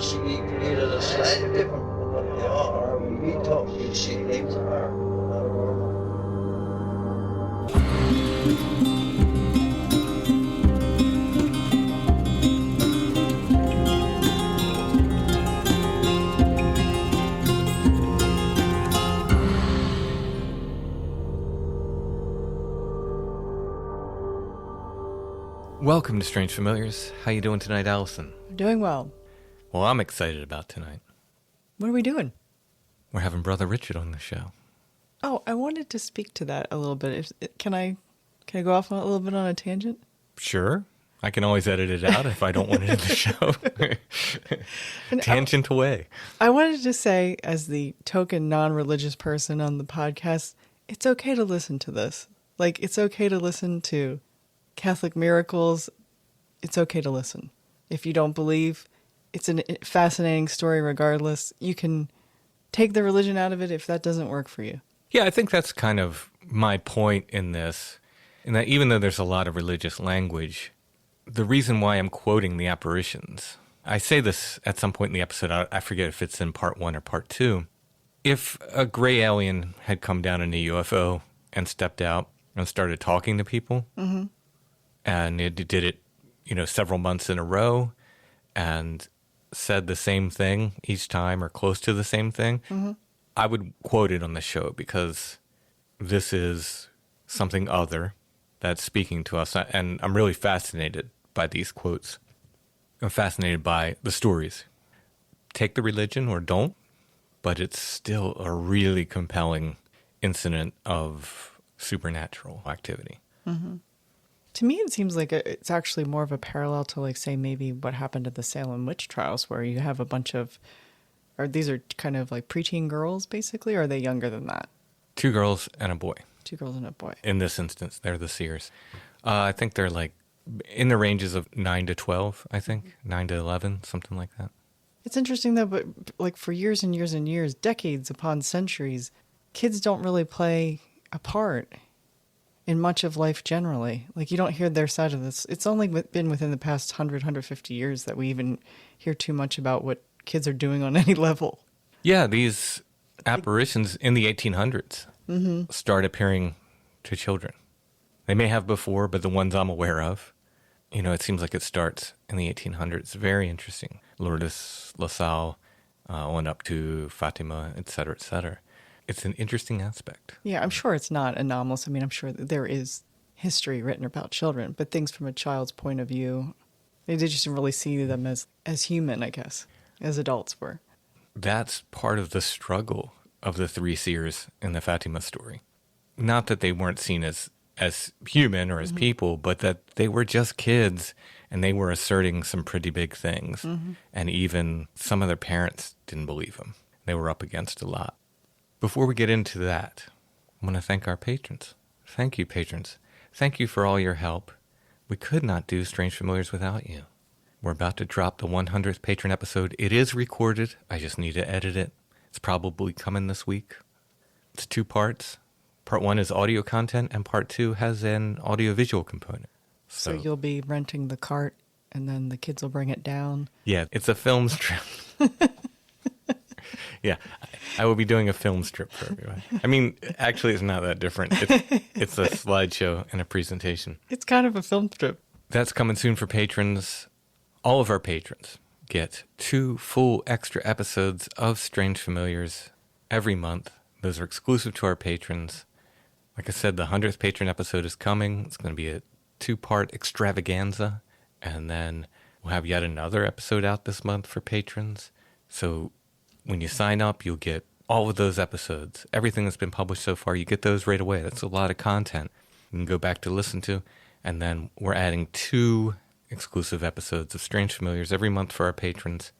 she created a slightly different from what they are. We thought she names are not normal. Welcome to Strange Familiars. How you doing tonight, Allison? I'm doing well. Well, I'm excited about tonight. What are we doing? We're having Brother Richard on the show. Oh, I wanted to speak to that a little bit. Can I go off on a little bit on a tangent? Sure. I can always edit it out if I don't want it in the show. Tangent away. I wanted to say, as the token non-religious person on the podcast, it's okay to listen to this. Like, it's okay to listen to Catholic miracles. It's okay to listen. If you don't believe, it's a fascinating story regardless. You can take the religion out of it if that doesn't work for you. Yeah, I think that's kind of my point in this, in that even though there's a lot of religious language, the reason why I'm quoting the apparitions, I say this at some point in the episode, I forget if it's in part 1 or part 2. If a gray alien had come down in a UFO and stepped out and started talking to people, and it did it, several months in a row, and said the same thing each time or close to the same thing, I would quote it on the show because this is something other that's speaking to us. And I'm really fascinated by these quotes. I'm fascinated by the stories. Take the religion or don't, but it's still a really compelling incident of supernatural activity. To me, it seems like it's actually more of a parallel to, like, say, maybe what happened at the Salem witch trials, where you have a bunch of, or these are kind of like preteen girls, basically, or are they younger than that? 2 girls and a boy. 2 girls and a boy. In this instance, they're the seers. I think they're like in the ranges of 9 to 12, I think. 9 to 11, something like that. It's interesting, though, but like for years and years and years, decades upon centuries, kids don't really play a part in much of life generally. Like, you don't hear their side of this. It's only been within the past 100, 150 years that we even hear too much about what kids are doing on any level. Yeah, these apparitions in the 1800s start appearing to children. They may have before, but the ones I'm aware of, it seems like it starts in the 1800s. Very interesting. Lourdes, La Salle, on up to Fatima, et cetera, et cetera. It's an interesting aspect. Yeah, I'm sure it's not anomalous. I mean, I'm sure that there is history written about children, but things from a child's point of view, they just really see them as human, I guess, as adults were. That's part of the struggle of the 3 seers in the Fatima story. Not that they weren't seen as human or as people, but that they were just kids and they were asserting some pretty big things. And even some of their parents didn't believe them. They were up against a lot. Before we get into that, I want to thank our patrons. Thank you, patrons. Thank you for all your help. We could not do Strange Familiars without you. We're about to drop the 100th patron episode. It is recorded. I just need to edit it. It's probably coming this week. It's 2 parts. Part 1 is audio content, and part 2 has an audio-visual component. So you'll be renting the cart, and then the kids will bring it down? Yeah, it's a film strip. Yeah, I will be doing a film strip for everyone. I mean, actually, it's not that different. It's a slideshow and a presentation. It's kind of a film strip. That's coming soon for patrons. All of our patrons get 2 full extra episodes of Strange Familiars every month. Those are exclusive to our patrons. Like I said, the 100th patron episode is coming. It's going to be a 2-part extravaganza. And then we'll have yet another episode out this month for patrons. So when you sign up, you'll get all of those episodes. Everything that's been published so far, you get those right away. That's a lot of content you can go back to listen to. And then we're adding 2 exclusive episodes of Strange Familiars every month for our patrons.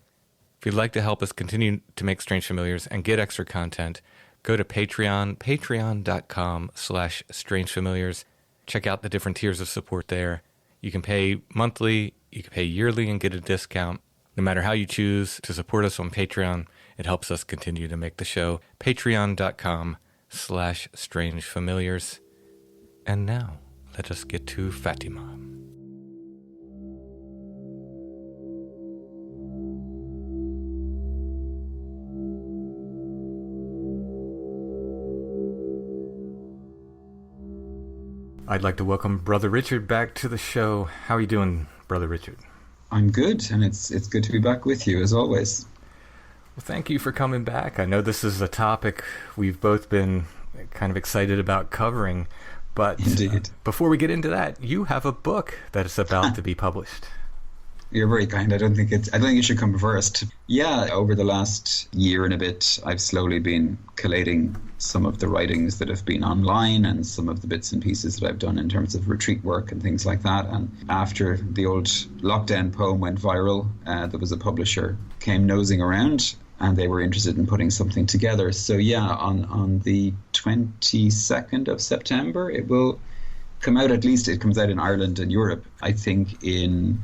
If you'd like to help us continue to make Strange Familiars and get extra content, go to Patreon, patreon.com/strangefamiliars. Check out the different tiers of support there. You can pay monthly, you can pay yearly and get a discount. No matter how you choose to support us on Patreon, it helps us continue to make the show. Patreon.com/strangefamiliars. And now, let us get to Fatima. I'd like to welcome Brother Richard back to the show. How are you doing, Brother Richard? I'm good, and it's good to be back with you, as always. Well, thank you for coming back. I know this is a topic we've both been kind of excited about covering, but Indeed. Before we get into that, you have a book that is about to be published. You're very kind. I don't think it should come first. Yeah, over the last year and a bit, I've slowly been collating some of the writings that have been online and some of the bits and pieces that I've done in terms of retreat work and things like that. And after the old lockdown poem went viral, there was a publisher came nosing around, and they were interested in putting something together. So yeah, on the 22nd of September, it will come out. At least it comes out in Ireland and Europe. I think in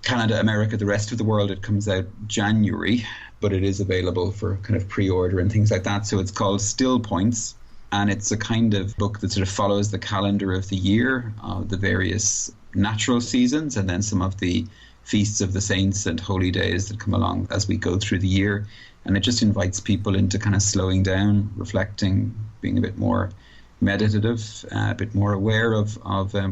Canada, America, the rest of the world, it comes out January, but it is available for kind of pre-order and things like that. So it's called Still Points, and it's a kind of book that sort of follows the calendar of the year, the various natural seasons, and then some of the feasts of the saints and holy days that come along as we go through the year. And it just invites people into kind of slowing down, reflecting, being a bit more meditative, a bit more aware of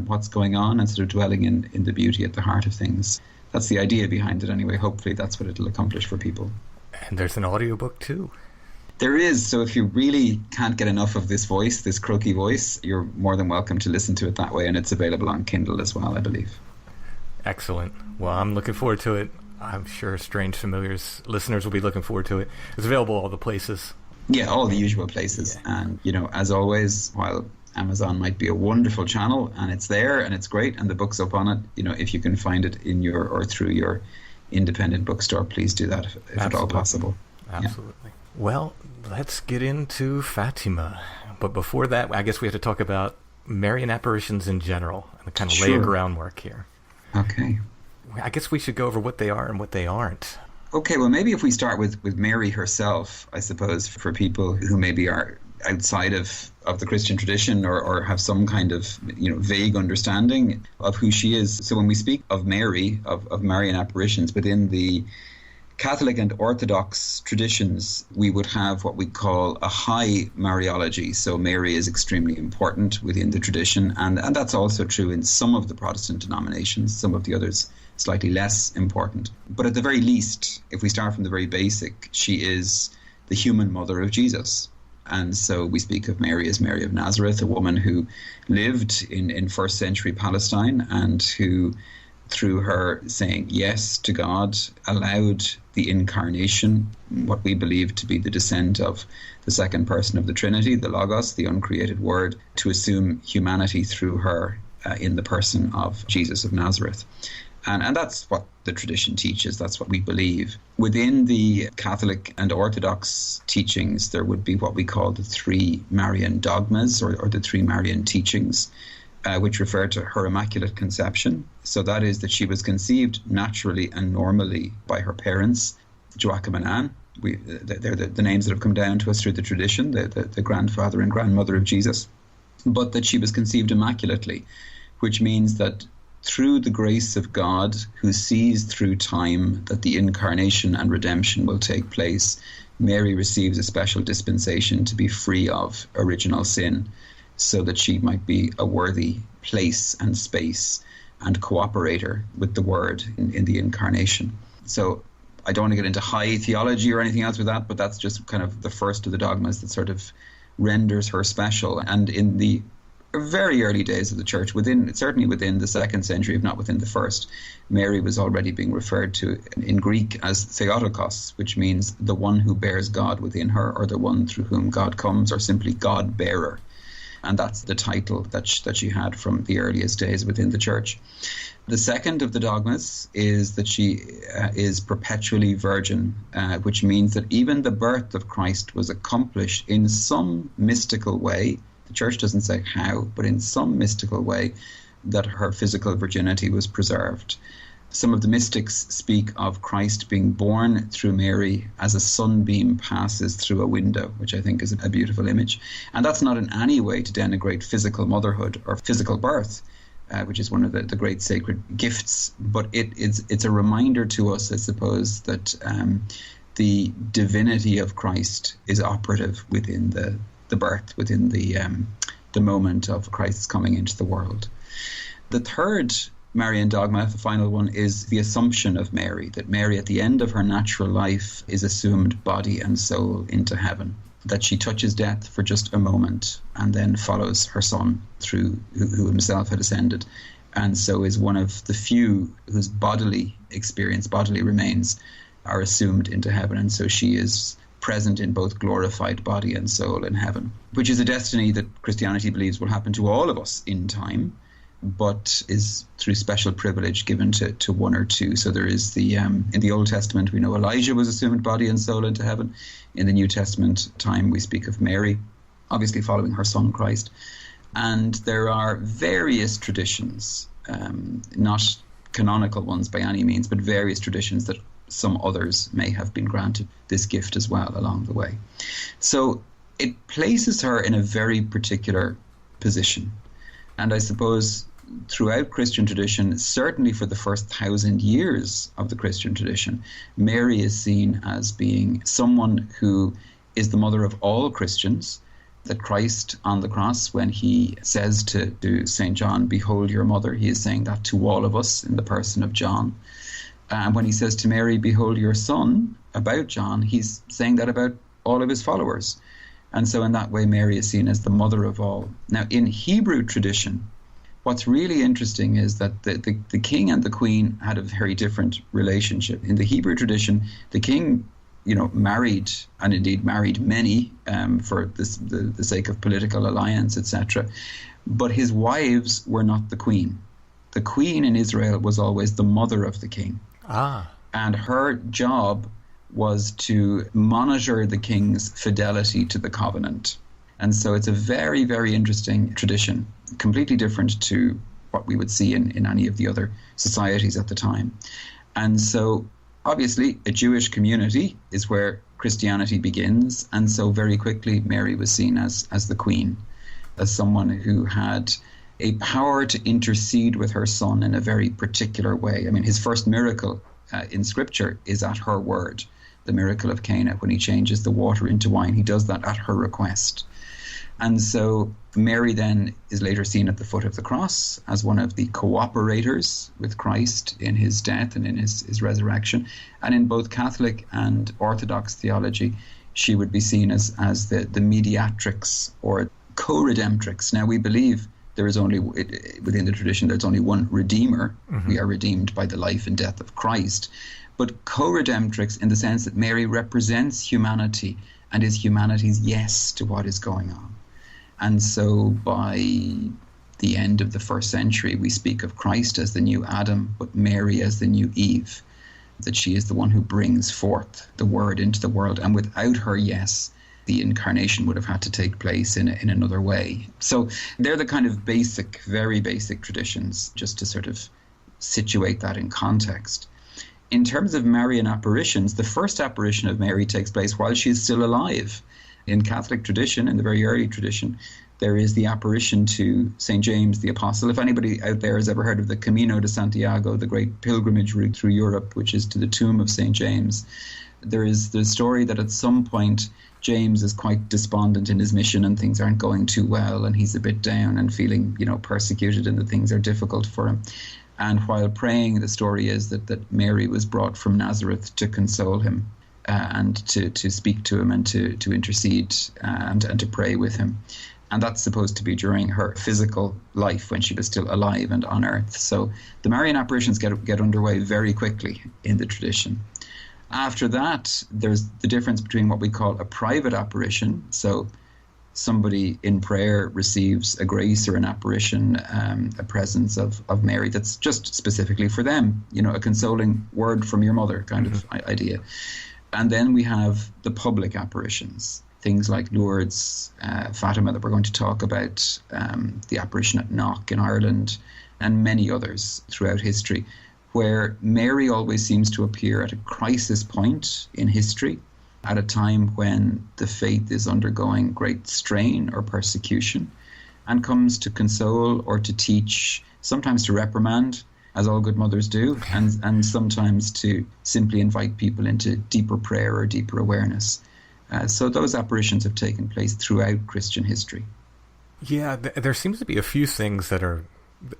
what's going on, and sort of dwelling in the beauty at the heart of things. That's the idea behind it anyway. Hopefully that's what it'll accomplish for people. And there's an audiobook too. There is. So if you really can't get enough of this voice, this croaky voice, you're more than welcome to listen to it that way. And it's available on Kindle as well, I believe. Excellent. Well, I'm looking forward to it. I'm sure Strange Familiars listeners will be looking forward to it. It's available all the places. Yeah, all the usual places. Yeah. And, as always, while Amazon might be a wonderful channel, and it's there and it's great, and the book's up on it, if you can find it in your or through your independent bookstore, please do that if at all possible. Absolutely. Yeah. Well, let's get into Fatima. But before that, I guess we have to talk about Marian apparitions in general and kind of lay a groundwork here. Okay. I guess we should go over what they are and what they aren't. Okay, well, maybe if we start with Mary herself, I suppose, for people who maybe are outside of the Christian tradition or have some kind of vague understanding of who she is. So when we speak of Mary, of Marian apparitions, within the Catholic and Orthodox traditions, we would have what we call a high Mariology. So Mary is extremely important within the tradition, and that's also true in some of the Protestant denominations, some of the others slightly less important. But at the very least, if we start from the very basic, she is the human mother of Jesus. And so we speak of Mary as Mary of Nazareth, a woman who lived in first century Palestine and who, through her saying yes to God, allowed the incarnation, what we believe to be the descent of the second person of the Trinity, the Logos, the uncreated Word, to assume humanity through her in the person of Jesus of Nazareth. And that's what the tradition teaches. That's what we believe. Within the Catholic and Orthodox teachings, there would be what we call the three Marian dogmas or the three Marian teachings, which refer to her Immaculate Conception. So that is that she was conceived naturally and normally by her parents, Joachim and Anne. They're the names that have come down to us through the tradition, the grandfather and grandmother of Jesus. But that she was conceived immaculately, which means that through the grace of God, who sees through time that the incarnation and redemption will take place, Mary receives a special dispensation to be free of original sin, so that she might be a worthy place and space and cooperator with the Word in the incarnation. So I don't want to get into high theology or anything else with that, but that's just kind of the first of the dogmas that sort of renders her special. And in the very early days of the church, certainly within the second century, if not within the first, Mary was already being referred to in Greek as Theotokos, which means the one who bears God within her, or the one through whom God comes, or simply God bearer. And that's the title that she had from the earliest days within the church. The second of the dogmas is that she is perpetually virgin, which means that even the birth of Christ was accomplished in some mystical way. The church doesn't say how, but in some mystical way, that her physical virginity was preserved. Some of the mystics speak of Christ being born through Mary as a sunbeam passes through a window, which I think is a beautiful image. And that's not in any way to denigrate physical motherhood or physical birth, which is one of the great sacred gifts. But it's a reminder to us, I suppose, that the divinity of Christ is operative within the birth, within the the moment of Christ's coming into the world. The third Marian dogma, the final one, is the assumption of Mary, that Mary at the end of her natural life is assumed body and soul into heaven, that she touches death for just a moment and then follows her son through, who himself had ascended, and so is one of the few whose bodily experience, bodily remains, are assumed into heaven, and so she is present in both glorified body and soul in heaven, which is a destiny that Christianity believes will happen to all of us in time, but is through special privilege given to one or two. So there is in the Old Testament, we know Elijah was assumed body and soul into heaven. In the New Testament time, we speak of Mary, obviously following her son Christ. And there are various traditions, not canonical ones by any means, but various traditions that some others may have been granted this gift as well along the way. So it places her in a very particular position. And I suppose throughout Christian tradition, certainly for the first 1,000 years of the Christian tradition, Mary is seen as being someone who is the mother of all Christians, that Christ on the cross, when he says to St. John, "Behold your mother," he is saying that to all of us in the person of John. And when he says to Mary, "Behold your son," about John, he's saying that about all of his followers. And so in that way, Mary is seen as the mother of all. Now, in Hebrew tradition, what's really interesting is that the king and the queen had a very different relationship. In the Hebrew tradition, the king, married, and indeed married many for the sake of political alliance, etc. But his wives were not the queen. The queen in Israel was always the mother of the king. And her job was to monitor the king's fidelity to the covenant. And so it's a very, very interesting tradition, completely different to what we would see in any of the other societies at the time. And so obviously a Jewish community is where Christianity begins, and so very quickly Mary was seen as the queen, as someone who had a power to intercede with her son in a very particular way. I mean, his first miracle in Scripture is at her word. The miracle of Cana, when he changes the water into wine, he does that at her request. And so Mary then is later seen at the foot of the cross as one of the cooperators with Christ in his death and in his resurrection. And in both Catholic and Orthodox theology, she would be seen as the mediatrix or co-redemptrix. Now, we believe there is only, within the tradition, there's only one Redeemer. Mm-hmm. We are redeemed by the life and death of Christ. But co-redemptrix in the sense that Mary represents humanity and is humanity's yes to what is going on. And so by the end of the first century, we speak of Christ as the new Adam, but Mary as the new Eve, that she is the one who brings forth the word into the world. And without her yes, the incarnation would have had to take place in another way. So they're the kind of basic, very basic traditions, just to sort of situate that in context. In terms of Marian apparitions, the first apparition of Mary takes place while she is still alive. In Catholic tradition, in the very early tradition, there is the apparition to St. James the Apostle. If anybody out there has ever heard of the Camino de Santiago, the great pilgrimage route through Europe, which is to the tomb of St. James, there is the story that at some point James is quite despondent in his mission and things aren't going too well, and he's a bit down and feeling, persecuted, and that things are difficult for him. And while praying, the story is that Mary was brought from Nazareth to console him and to speak to him and to intercede and to pray with him. And that's supposed to be during her physical life when she was still alive and on earth. So the Marian apparitions get underway very quickly in the tradition. After that, there's the difference between what we call a private apparition. So somebody in prayer receives a grace or an apparition, a presence of Mary that's just specifically for them, a consoling word from your mother kind of idea. And then we have the public apparitions, things like Lourdes, Fatima that we're going to talk about, the apparition at Knock in Ireland, and many others throughout history, where Mary always seems to appear at a crisis point in history, at a time when the faith is undergoing great strain or persecution, and comes to console or to teach, sometimes to reprimand, as all good mothers do, and sometimes to simply invite people into deeper prayer or deeper awareness. So those apparitions have taken place throughout Christian history. Yeah, there seems to be a few things that are,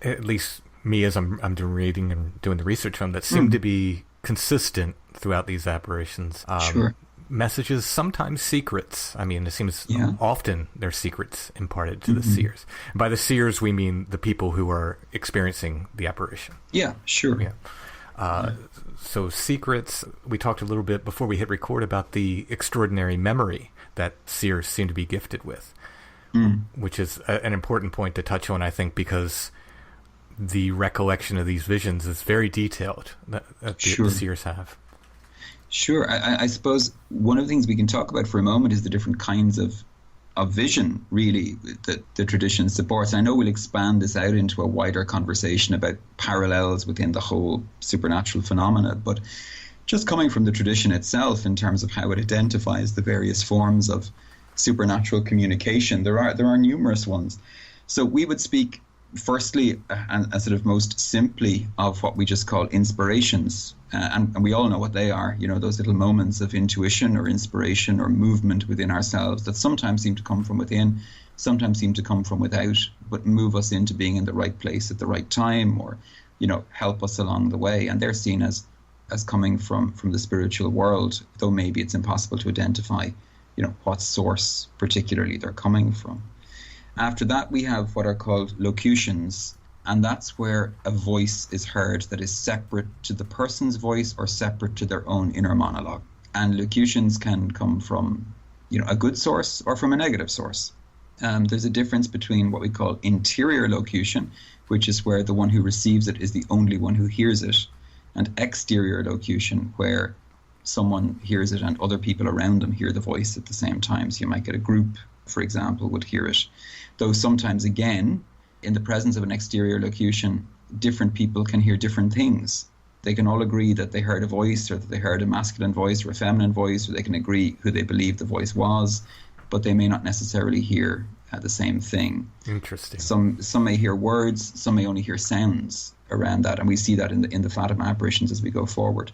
at least me as I'm reading and doing the research on, that seem to be consistent throughout these apparitions. Sure. Messages, sometimes secrets. I mean, it seems often there's secrets imparted to the seers. By the seers, we mean the people who are experiencing the apparition. Yeah, sure. Yeah. So secrets, we talked a little bit before we hit record about the extraordinary memory that seers seem to be gifted with, which is an important point to touch on, I think, because the recollection of these visions is very detailed that the seers have. Sure. I suppose one of the things we can talk about for a moment is the different kinds of vision, really, that the tradition supports. I know we'll expand this out into a wider conversation about parallels within the whole supernatural phenomena, but just coming from the tradition itself in terms of how it identifies the various forms of supernatural communication, there are numerous ones. So we would speak firstly and sort of most simply of what we just call inspirations, and we all know what they are, those little moments of intuition or inspiration or movement within ourselves that sometimes seem to come from within, sometimes seem to come from without, but move us into being in the right place at the right time, or help us along the way. And they're seen as coming from the spiritual world, though maybe it's impossible to identify what source particularly they're coming from. After that, we have what are called locutions, and that's where a voice is heard that is separate to the person's voice or separate to their own inner monologue. And locutions can come from, a good source or from a negative source. There's a difference between what we call interior locution, which is where the one who receives it is the only one who hears it, and exterior locution, where someone hears it and other people around them hear the voice at the same time. So you might get a group, for example, would hear it. Though sometimes, again, in the presence of an exterior locution, different people can hear different things. They can all agree that they heard a voice, or that they heard a masculine voice or a feminine voice, or they can agree who they believe the voice was, but they may not necessarily hear the same thing. Interesting. Some may hear words, some may only hear sounds around that, and we see that in the Fatima apparitions as we go forward.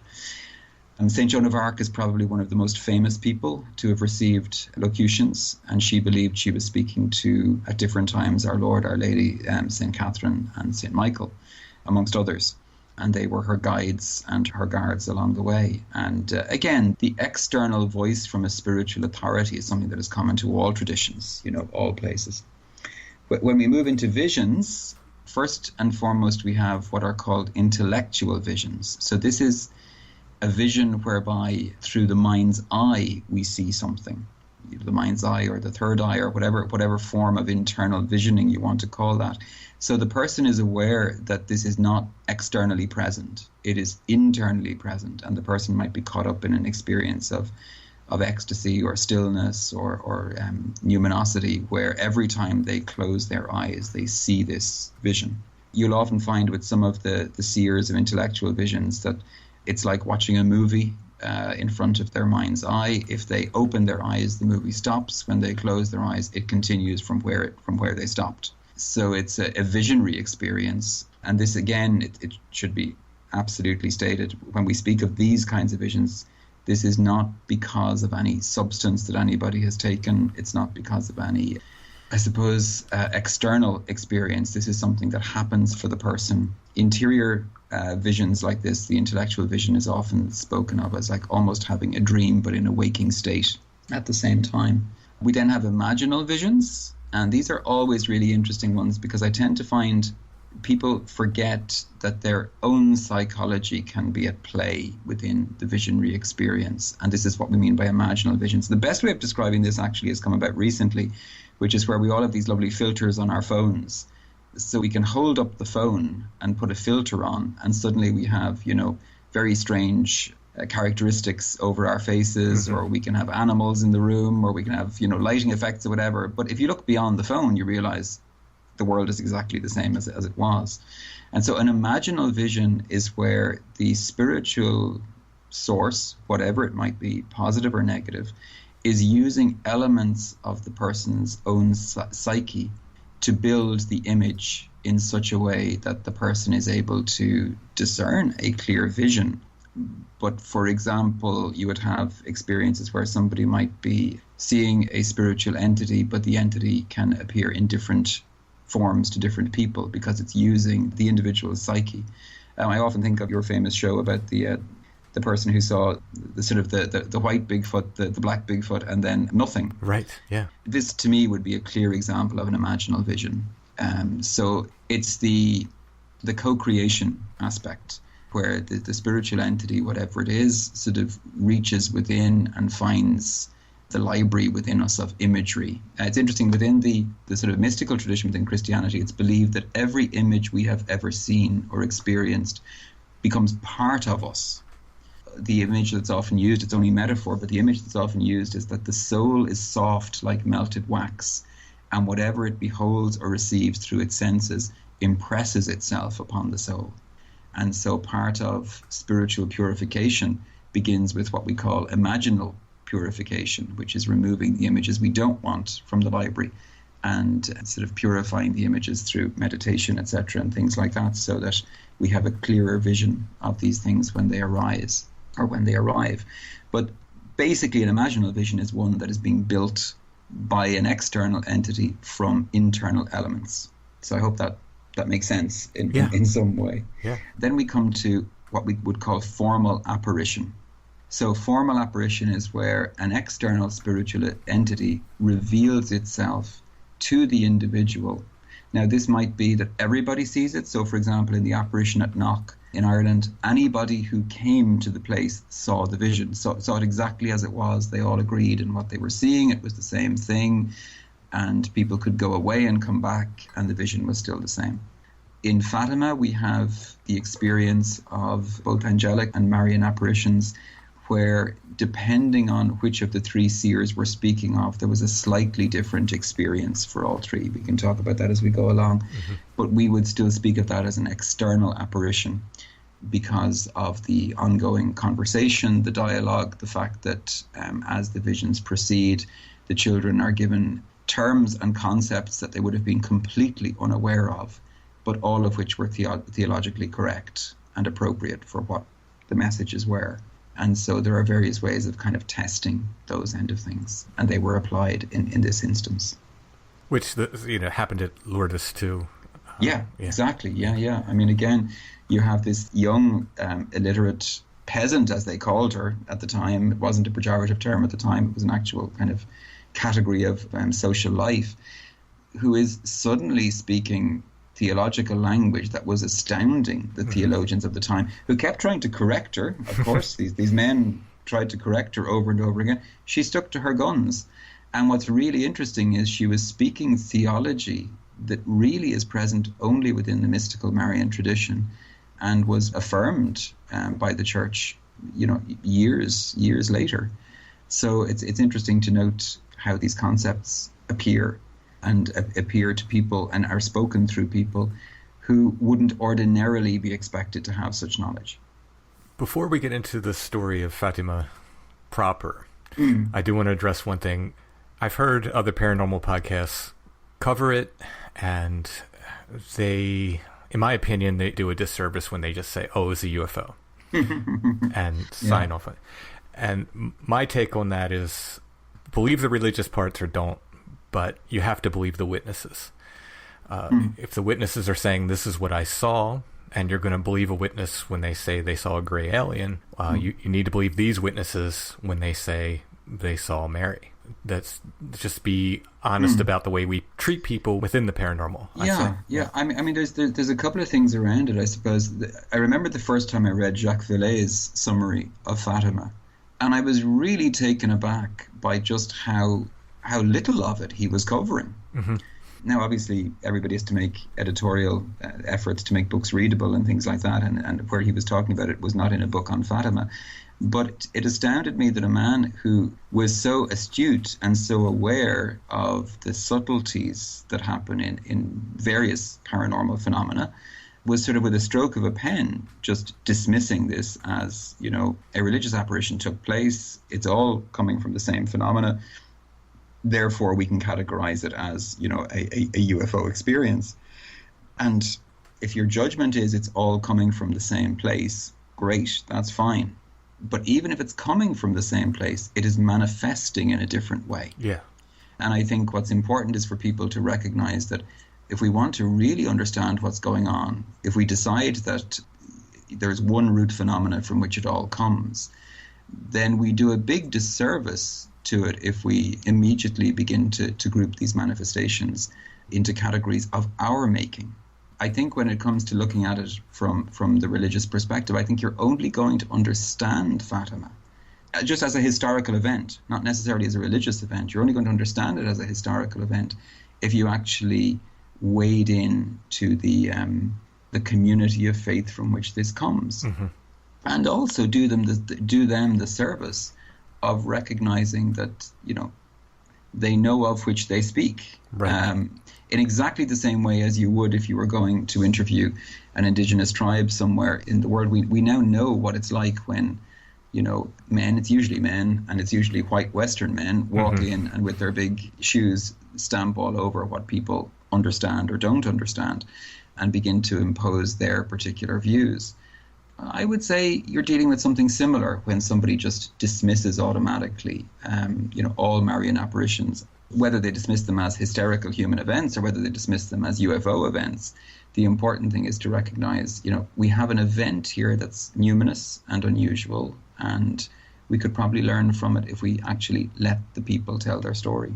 And St. Joan of Arc is probably one of the most famous people to have received locutions, and she believed she was speaking to, at different times, our Lord, Our Lady, St. Catherine and St. Michael, amongst others. And they were her guides and her guards along the way. And again, the external voice from a spiritual authority is something that is common to all traditions, all places. But when we move into visions, first and foremost, we have what are called intellectual visions. So this is a vision whereby through the mind's eye we see something, the mind's eye or the third eye or whatever form of internal visioning you want to call that. So the person is aware that this is not externally present, it is internally present, and the person might be caught up in an experience of ecstasy or stillness or numinosity, where every time they close their eyes they see this vision. You'll often find with some of the seers of intellectual visions that it's like watching a movie in front of their mind's eye. If they open their eyes, the movie stops. When they close their eyes, it continues from where they stopped. So it's a visionary experience. And this, again, it should be absolutely stated. When we speak of these kinds of visions, this is not because of any substance that anybody has taken. It's not because of any, I suppose, external experience. This is something that happens for the person. Interior visions like this, the intellectual vision, is often spoken of as like almost having a dream, but in a waking state at the same time. We then have imaginal visions, and these are always really interesting ones because I tend to find people forget that their own psychology can be at play within the visionary experience, and this is what we mean by imaginal visions. The best way of describing this actually has come about recently, which is where we all have these lovely filters on our phones. So we can hold up the phone and put a filter on, and suddenly we have, very strange characteristics over our faces, or we can have animals in the room, or we can have, lighting effects or whatever. But if you look beyond the phone, you realize the world is exactly the same as it was. And so an imaginal vision is where the spiritual source, whatever it might be, positive or negative, is using elements of the person's own psyche to build the image in such a way that the person is able to discern a clear vision But for example, you would have experiences where somebody might be seeing a spiritual entity, but the entity can appear in different forms to different people because it's using the individual's psyche. I often think of your famous show about the person who saw the sort of the white Bigfoot, the black Bigfoot, and then nothing. Right, yeah. This, to me, would be a clear example of an imaginal vision. So it's the co-creation aspect, where the spiritual entity, whatever it is, sort of reaches within and finds the library within us of imagery. It's interesting, within the sort of mystical tradition within Christianity, it's believed that every image we have ever seen or experienced becomes part of us. The image that's often used, it's only metaphor, but the image that's often used is that the soul is soft like melted wax, and whatever it beholds or receives through its senses impresses itself upon the soul. And so part of spiritual purification begins with what we call imaginal purification, which is removing the images we don't want from the library and sort of purifying the images through meditation, etc., and things like that, so that we have a clearer vision of these things when they arise or when they arrive. But basically, an imaginal vision is one that is being built by an external entity from internal elements. So I hope that makes sense in some way. Yeah. Then we come to what we would call formal apparition. So formal apparition is where an external spiritual entity reveals itself to the individual. Now, this might be that everybody sees it. So, for example, in the apparition at Knock in Ireland, anybody who came to the place saw the vision, saw it exactly as it was. They all agreed in what they were seeing. It was the same thing. And people could go away and come back, and the vision was still the same. In Fatima, we have the experience of both angelic and Marian apparitions, where depending on which of the three seers we're speaking of, there was a slightly different experience for all three. We can talk about that as we go along. Mm-hmm. But we would still speak of that as an external apparition because of the ongoing conversation, the dialogue, the fact that as the visions proceed, the children are given terms and concepts that they would have been completely unaware of, but all of which were theologically correct and appropriate for what the messages were. And so there are various ways of kind of testing those end of things, and they were applied in this instance. Which happened at Lourdes too. Yeah, exactly. Yeah. I mean, again, you have this young, illiterate peasant, as they called her at the time. It wasn't a pejorative term at the time. It was an actual kind of category of social life, who is suddenly speaking theological language that was astounding the theologians of the time, who kept trying to correct her. Of course, these men tried to correct her over and over again. She stuck to her guns. And what's really interesting is she was speaking theology that really is present only within the mystical Marian tradition, and was affirmed by the church, years later. So it's interesting to note how these concepts appear to people and are spoken through people who wouldn't ordinarily be expected to have such knowledge. Before we get into the story of Fatima proper, I do want to address one thing. I've heard other paranormal podcasts cover it, and they, in my opinion, they do a disservice when they just say, oh, it's a UFO, and sign off on it. And my take on that is, believe the religious parts or don't, but you have to believe the witnesses. If the witnesses are saying, this is what I saw, and you're going to believe a witness when they say they saw a gray alien, you need to believe these witnesses when they say they saw Mary. That's just be honest about the way we treat people within the paranormal. Yeah. I mean, there's a couple of things around it, I suppose. I remember the first time I read Jacques Vallée summary of Fatima, and I was really taken aback by just how little of it he was covering. Mm-hmm. Now, obviously, everybody has to make editorial efforts to make books readable and things like that, and where he was talking about it was not in a book on Fatima. But it astounded me that a man who was so astute and so aware of the subtleties that happen in various paranormal phenomena was sort of with a stroke of a pen just dismissing this as, a religious apparition took place. It's all coming from the same phenomena. Therefore, we can categorize it as, a UFO experience. And if your judgment is it's all coming from the same place, great, that's fine. But even if it's coming from the same place, it is manifesting in a different way. Yeah. And I think what's important is for people to recognize that if we want to really understand what's going on, if we decide that there's one root phenomenon from which it all comes, then we do a big disservice to it if we immediately begin to group these manifestations into categories of our making. I think when it comes to looking at it from the religious perspective, I think you're only going to understand Fatima just as a historical event, not necessarily as a religious event. You're only going to understand it as a historical event if you actually wade in to the community of faith from which this comes. Mm-hmm. And also do them the service of recognizing that, they know of which they speak. Right. In exactly the same way as you would if you were going to interview an indigenous tribe somewhere in the world. We now know what it's like when, men, it's usually men, and it's usually white Western men, walk mm-hmm. in and with their big shoes stamp all over what people understand or don't understand and begin to impose their particular views. I would say you're dealing with something similar when somebody just dismisses automatically, all Marian apparitions, whether they dismiss them as hysterical human events or whether they dismiss them as UFO events. The important thing is to recognize, we have an event here that's numinous and unusual, and we could probably learn from it if we actually let the people tell their story.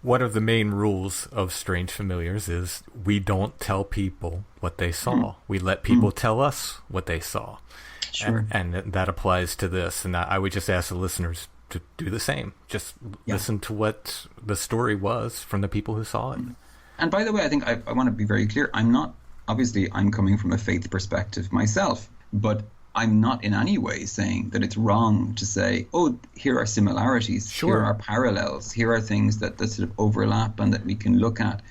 One of the main rules of Strange Familiars is we don't tell people what they saw. We let people tell us what they saw. Sure. And that applies to this. And I would just ask the listeners to do the same. Just listen to what the story was from the people who saw it. And by the way, I think I want to be very clear. I'm coming from a faith perspective myself, but I'm not in any way saying that it's wrong to say, oh, here are similarities, sure. Here are parallels, here are things that sort of overlap and that we can look at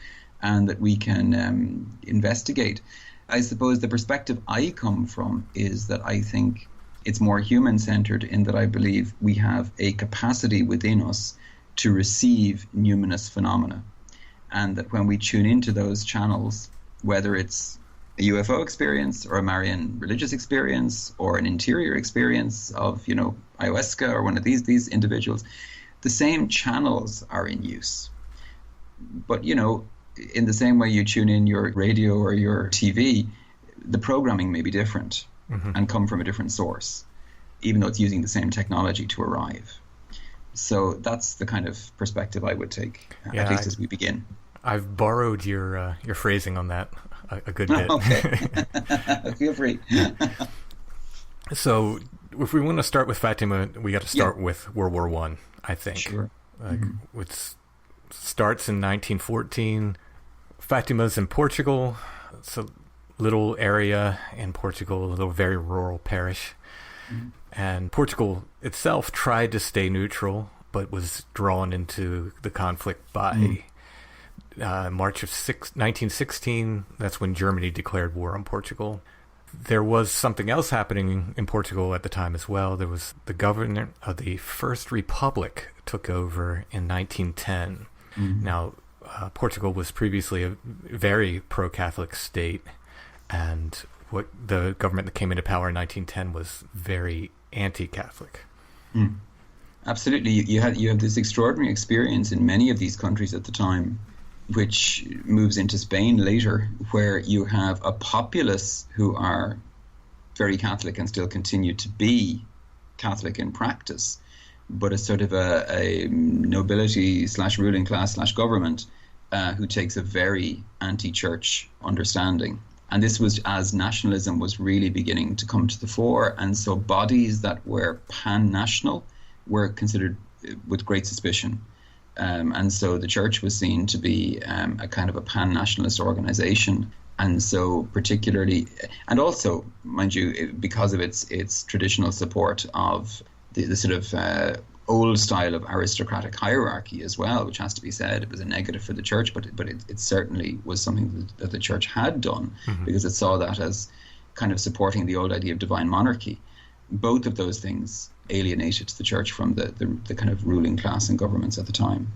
and that we can investigate. I suppose the perspective I come from is that I think it's more human-centered in that I believe we have a capacity within us to receive numinous phenomena, and that when we tune into those channels, whether it's a UFO experience or a Marian religious experience or an interior experience of, ayahuasca or one of these individuals, the same channels are in use. But, in the same way you tune in your radio or your TV, the programming may be different and come from a different source, even though it's using the same technology to arrive. So that's the kind of perspective I would take, at least as we begin. I've borrowed your phrasing on that a good bit. Okay. Feel free. So if we want to start with Fatima, we got to start with World War I, I think. Sure. It starts in 1914. Fatima's in Portugal. It's a little area in Portugal, a little very rural parish. And Portugal itself tried to stay neutral, but was drawn into the conflict by March of 1916. That's when Germany declared war on Portugal. There was something else happening in Portugal at the time as well. There was the governor of the First Republic took over in 1910. Now, Portugal was previously a very pro-Catholic state, and what the government that came into power in 1910 was very anti-Catholic. Absolutely. You have this extraordinary experience in many of these countries at the time, which moves into Spain later, where you have a populace who are very Catholic and still continue to be Catholic in practice, but a sort of a nobility / ruling class / government who takes a very anti-church understanding. And this was as nationalism was really beginning to come to the fore, and so bodies that were pan-national were considered with great suspicion. And so the church was seen to be a kind of a pan-nationalist organization. And so particularly, and also, mind you, because of its traditional support of the sort of old style of aristocratic hierarchy as well, which has to be said, it was a negative for the church, but it certainly was something that the church had done because it saw that as kind of supporting the old idea of divine monarchy. Both of those things alienated the church from the kind of ruling class and governments at the time.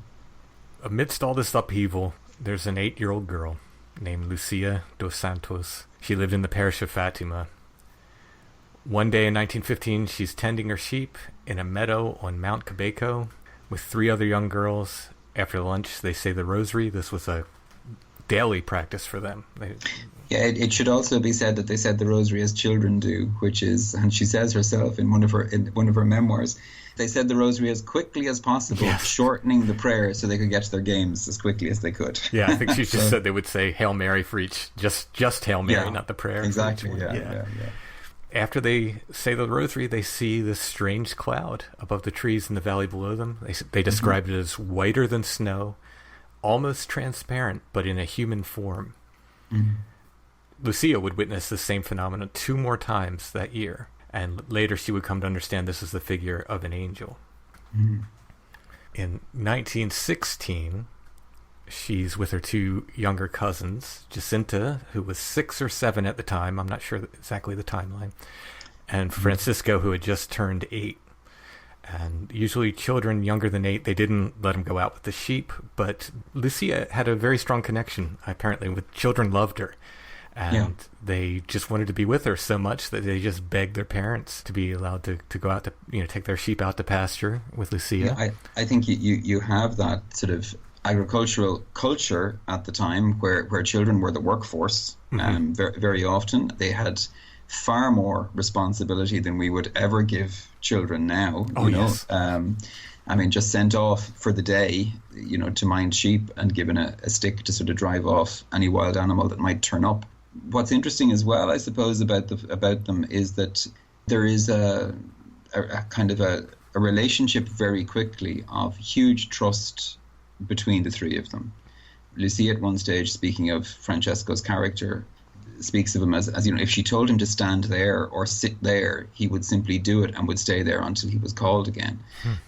Amidst all this upheaval, there's an 8-year-old girl named Lucia dos Santos. She lived in the parish of Fatima. One day in 1915, she's tending her sheep in a meadow on Mount Quebeco with 3 other young girls. After lunch, they say the rosary. This was a daily practice for them. It should also be said that they said the rosary as children do, which is, and she says herself in one of her memoirs, they said the rosary as quickly as possible, yes, shortening the prayer so they could get to their games as quickly as they could. Yeah, I think she just said they would say Hail Mary for each, just Hail Mary, not the prayer. Exactly, yeah. After they say the rosary, they see this strange cloud above the trees in the valley below them. They described it as whiter than snow, almost transparent, but in a human form. Mm-hmm. Lucia would witness the same phenomenon 2 more times that year, and later she would come to understand this is the figure of an angel. Mm-hmm. In 1916, she's with her 2 younger cousins, Jacinta, who was 6 or 7 at the time, I'm not sure exactly the timeline, and Francisco, who had just turned 8. And usually children younger than 8, they didn't let them go out with the sheep, but Lucia had a very strong connection, apparently, with children loved her. And they just wanted to be with her so much that they just begged their parents to be allowed to go out to, take their sheep out to pasture with Lucia. Yeah, I think you have that sort of agricultural culture at the time where children were the workforce. Mm-hmm. Very, very often they had far more responsibility than we would ever give children now. Yes. Just sent off for the day, to mind sheep and given a stick to sort of drive off any wild animal that might turn up. What's interesting as well, I suppose, about them is that there is a kind of a relationship very quickly of huge trust between the 3 of them. Lucia at one stage, speaking of Francesco's character, speaks of him as if she told him to stand there or sit there, he would simply do it and would stay there until he was called again.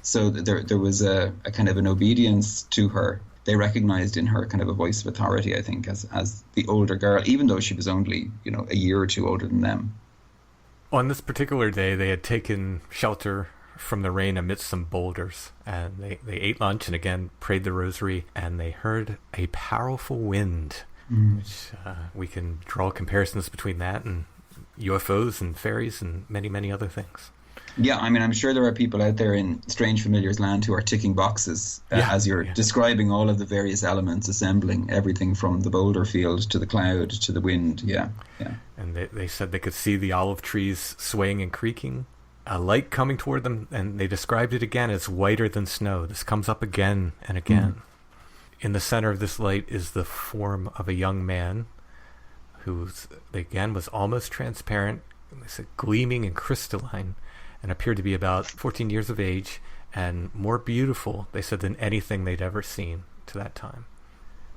So there was a kind of an obedience to her. They recognized in her kind of a voice of authority, I think, as the older girl, even though she was only, a year or 2 older than them. On this particular day, they had taken shelter from the rain amidst some boulders, and they ate lunch and again prayed the rosary, and they heard a powerful wind, which we can draw comparisons between that and UFOs and fairies and many, many other things. Yeah, I'm sure there are people out there in Strange Familiars land who are ticking boxes as you're describing all of the various elements assembling, everything from the boulder field to the cloud to the wind. Yeah. And they said they could see the olive trees swaying and creaking, a light coming toward them, and they described it again as whiter than snow. This comes up again and again. In the center of this light is the form of a young man who, again, was almost transparent, they said gleaming and crystalline, and appeared to be about 14 years of age and more beautiful, they said, than anything they'd ever seen to that time.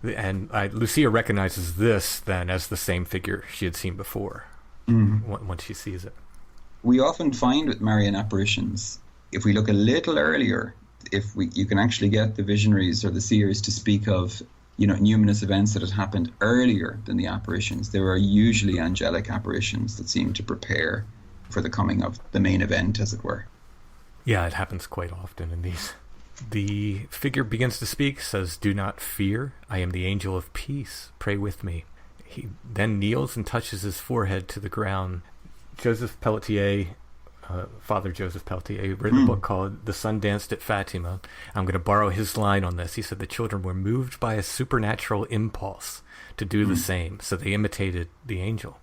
And Lucia recognizes this then as the same figure she had seen before once she sees it. We often find with Marian apparitions, if we look a little earlier, you can actually get the visionaries or the seers to speak of, numinous events that had happened earlier than the apparitions. There are usually angelic apparitions that seem to prepare for the coming of the main event, as it were. Yeah, it happens quite often in these. The figure begins to speak, says, "Do not fear. I am the angel of peace. Pray with me." He then kneels and touches his forehead to the ground. Joseph Pelletier, Father Joseph Pelletier, written a book called The Sun Danced at Fatima. I'm going to borrow his line on this. He said the children were moved by a supernatural impulse to do the same, so they imitated the angel,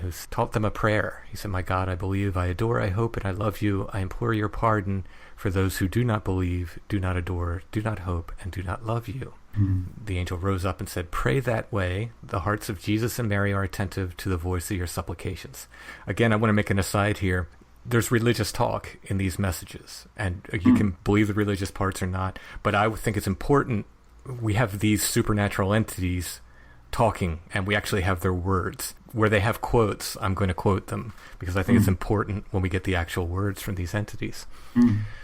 who's taught them a prayer. He said, "My God, I believe, I adore, I hope, and I love you. I implore your pardon for those who do not believe, do not adore, do not hope, and do not love you." The angel rose up and said, "Pray that way. The hearts of Jesus and Mary are attentive to the voice of your supplications." Again, I want to make an aside here. There's religious talk in these messages, and you can believe the religious parts or not, but I would think it's important we have these supernatural entities talking, and we actually have their words. Where they have quotes, I'm going to quote them, because I think it's important when we get the actual words from these entities.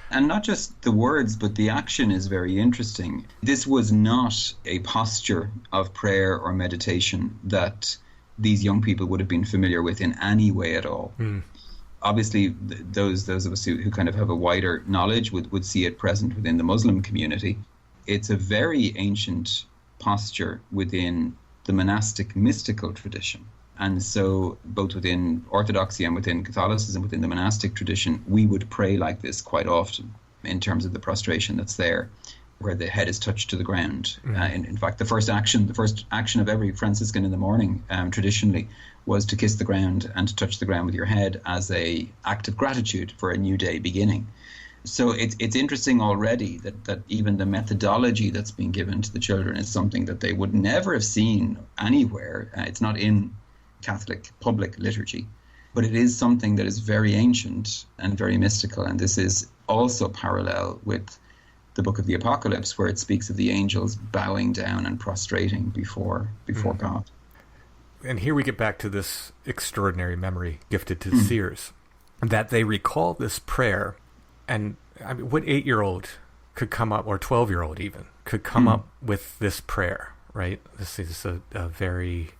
And not just the words, but the action is very interesting. This was not a posture of prayer or meditation that these young people would have been familiar with in any way at all. Obviously, those of us who kind of have a wider knowledge would see it present within the Muslim community. It's a very ancient posture within the monastic mystical tradition. And so both within Orthodoxy and within Catholicism, within the monastic tradition, we would pray like this quite often in terms of the prostration that's there, where the head is touched to the ground. In fact, the first action of every Franciscan in the morning, traditionally, was to kiss the ground and to touch the ground with your head as a act of gratitude for a new day beginning. So it's interesting already that even the methodology that's being given to the children is something that they would never have seen anywhere. It's not in Catholic public liturgy, but it is something that is very ancient and very mystical. And this is also parallel with the book of the Apocalypse, where it speaks of the angels bowing down and prostrating before God. And here we get back to this extraordinary memory gifted to the seers, that they recall this prayer. And I mean, what 8-year-old could come up, or 12-year-old even, could come up with this prayer, right? This is a very,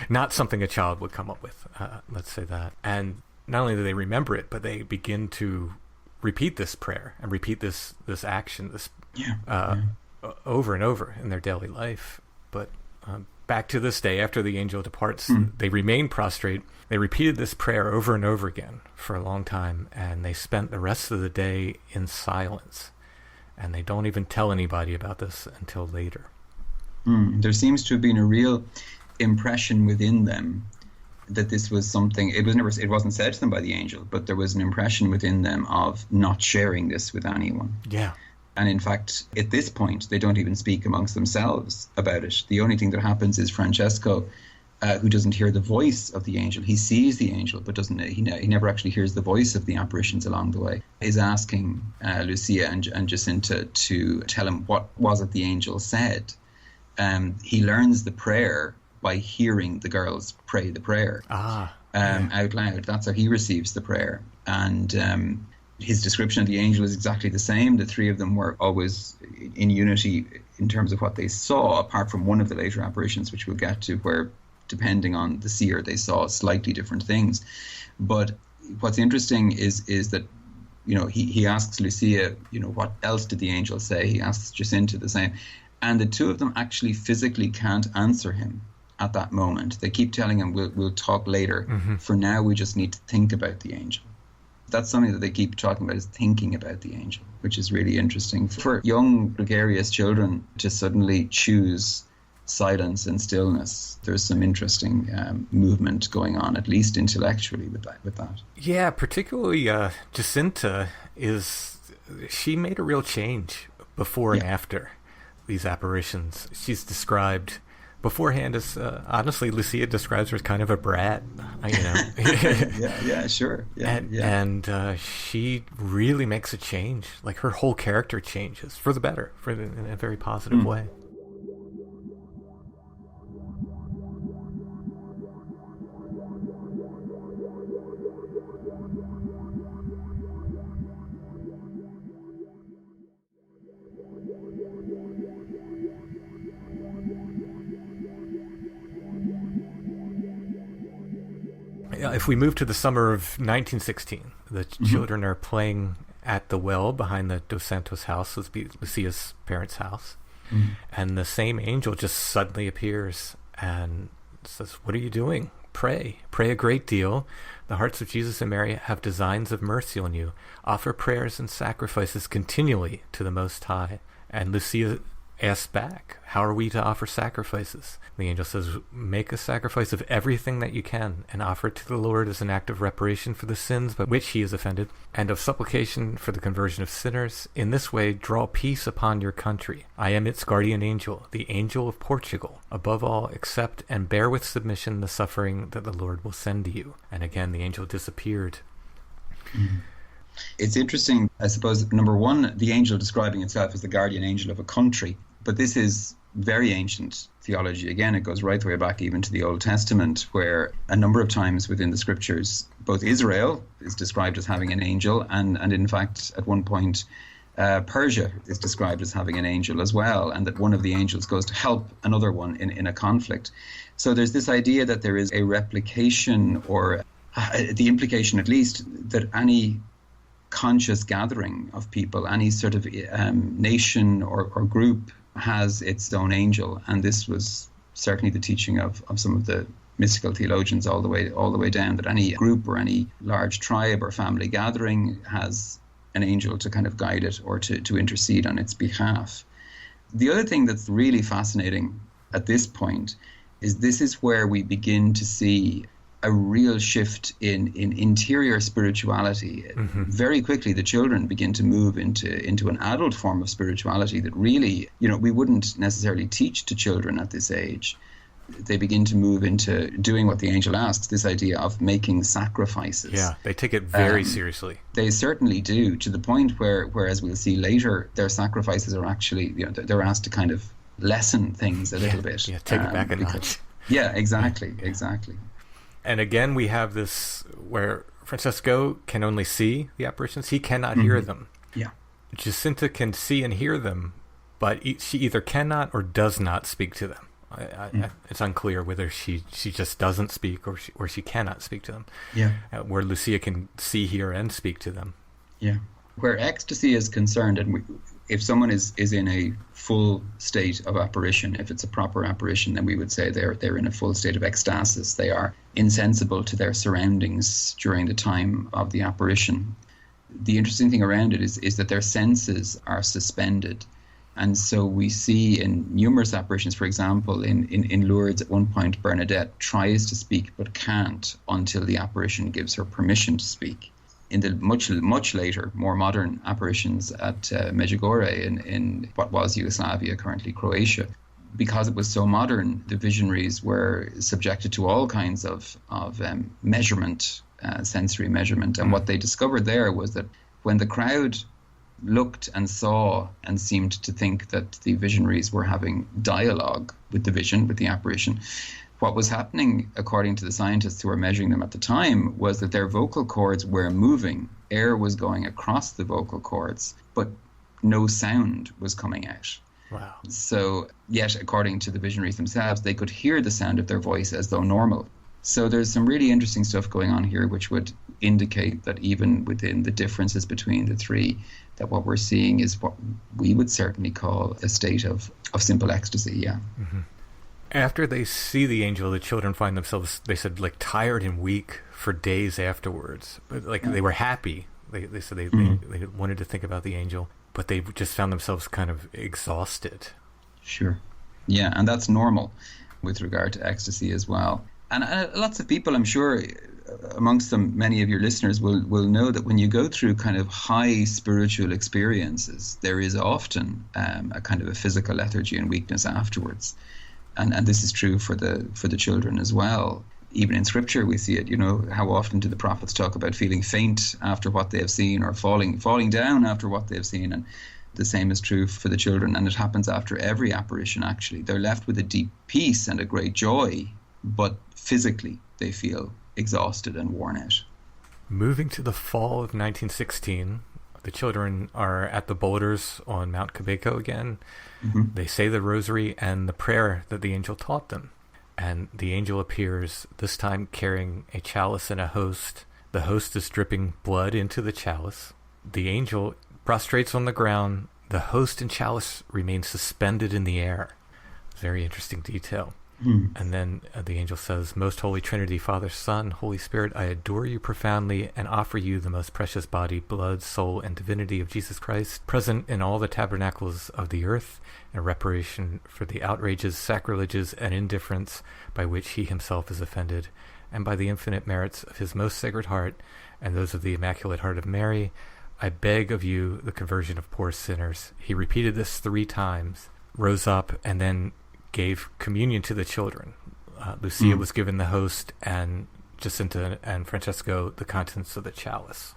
not something a child would come up with, let's say that. And not only do they remember it, but they begin to repeat this prayer and repeat this action, over and over in their daily life. But back to this day, after the angel departs, they remain prostrate. They repeated this prayer over and over again for a long time, and they spent the rest of the day in silence. And they don't even tell anybody about this until later. There seems to have been a real impression within them that this was something. It wasn't said to them by the angel, but there was an impression within them of not sharing this with anyone. Yeah. And in fact, at this point, they don't even speak amongst themselves about it. The only thing that happens is Francesco, who doesn't hear the voice of the angel. He sees the angel, but he never actually hears the voice of the apparitions along the way. Is asking Lucia and Jacinta to tell him what was it the angel said. He learns the prayer by hearing the girls pray the prayer out loud. That's how he receives the prayer. And his description of the angel is exactly the same. The three of them were always in unity in terms of what they saw, apart from one of the later apparitions, which we'll get to, where depending on the seer, they saw slightly different things. But what's interesting is that, he asks Lucia, what else did the angel say? He asks Jacinta the same. And the two of them actually physically can't answer him at that moment. They keep telling him, we'll talk later. For now, we just need to think about the angel. That's something that they keep talking about, is thinking about the angel, which is really interesting. For young, gregarious children to suddenly choose silence and stillness, there's some interesting movement going on, at least intellectually, with that. Yeah, particularly Jacinta, she made a real change before and after these apparitions. She's described beforehand as, honestly, Lucia describes her as kind of a brat, Sure. And she really makes a change. Like, her whole character changes for the better, in a very positive way. If we move to the summer of 1916, the children are playing at the well behind the Dos Santos house, Lucia's parents' house, and the same angel just suddenly appears and says, "What are you doing? Pray a great deal. The hearts of Jesus and Mary have designs of mercy on you. Offer prayers and sacrifices continually to the Most High." And Lucia asks back, "How are we to offer sacrifices?" The angel says, "Make a sacrifice of everything that you can and offer it to the Lord as an act of reparation for the sins by which he is offended and of supplication for the conversion of sinners. In this way, draw peace upon your country. I am its guardian angel, the angel of Portugal. Above all, accept and bear with submission the suffering that the Lord will send to you." And again, the angel disappeared. It's interesting, I suppose, number one, the angel describing itself as the guardian angel of a country. But this is very ancient theology. Again, it goes right the way back even to the Old Testament, where a number of times within the scriptures, both Israel is described as having an angel, and in fact, at one point, Persia is described as having an angel as well, and that one of the angels goes to help another one in a conflict. So there's this idea that there is a replication, or the implication at least, that any conscious gathering of people, any sort of nation or group has its own angel. And this was certainly the teaching of some of the mystical theologians all the way down, that any group or any large tribe or family gathering has an angel to kind of guide it or to intercede on its behalf. The other thing that's really fascinating at this point is this is where we begin to see a real shift in interior spirituality. Mm-hmm. Very quickly, the children begin to move into an adult form of spirituality that really, we wouldn't necessarily teach to children at this age. They begin to move into doing what the angel asks, this idea of making sacrifices. Yeah, they take it very seriously. They certainly do, to the point where, as we'll see later, their sacrifices are actually, they're asked to kind of lessen things a little bit. Yeah, take it back a notch. Yeah, exactly. And again, we have this where Francesco can only see the apparitions. He cannot hear them. Yeah. Jacinta can see and hear them, but she either cannot or does not speak to them. It's unclear whether she just doesn't speak or she cannot speak to them. Yeah. Where Lucia can see, hear, and speak to them. Yeah. Where ecstasy is concerned, and if someone is in a full state of apparition, if it's a proper apparition, then we would say they're in a full state of ecstasis. They are insensible to their surroundings during the time of the apparition. The interesting thing around it is that their senses are suspended. And so we see in numerous apparitions, for example, in Lourdes at one point, Bernadette tries to speak but can't until the apparition gives her permission to speak. In the much later, more modern apparitions at Medjugorje in what was Yugoslavia, currently Croatia, because it was so modern, the visionaries were subjected to all kinds of measurement, sensory measurement. And what they discovered there was that when the crowd looked and saw and seemed to think that the visionaries were having dialogue with the vision, with the apparition, what was happening, according to the scientists who were measuring them at the time, was that their vocal cords were moving. Air was going across the vocal cords, but no sound was coming out. Wow. So, yet, according to the visionaries themselves, they could hear the sound of their voice as though normal. So there's some really interesting stuff going on here, which would indicate that even within the differences between the three, that what we're seeing is what we would certainly call a state of simple ecstasy, yeah. Mm-hmm. After they see the angel, the children find themselves, they said, like tired and weak for days afterwards. But they were happy. They said they wanted to think about the angel, but they just found themselves kind of exhausted. Sure. Yeah, and that's normal with regard to ecstasy as well. And lots of people, I'm sure, amongst them, many of your listeners will know that when you go through kind of high spiritual experiences, there is often a kind of a physical lethargy and weakness afterwards. And this is true for the children as well. Even in Scripture, we see it. How often do the prophets talk about feeling faint after what they have seen, or falling down after what they have seen? And the same is true for the children, and it happens after every apparition. Actually, they're left with a deep peace and a great joy, but physically they feel exhausted and worn out. Moving to the fall of 1916, the children are at the boulders on Mount Quebeco again. Mm-hmm. They say the rosary and the prayer that the angel taught them. And the angel appears, this time carrying a chalice and a host. The host is dripping blood into the chalice. The angel prostrates on the ground. The host and chalice remain suspended in the air. Very interesting detail. And then the angel says, Most Holy Trinity, Father, Son, Holy Spirit, I adore you profoundly and offer you the most precious body, blood, soul, and divinity of Jesus Christ, present in all the tabernacles of the earth, in reparation for the outrages, sacrileges, and indifference by which he himself is offended, and by the infinite merits of his most sacred heart and those of the Immaculate Heart of Mary, I beg of you the conversion of poor sinners. He repeated this 3 times, rose up, and then gave communion to the children. Lucia was given the host, and Jacinta and Francesco the contents of the chalice.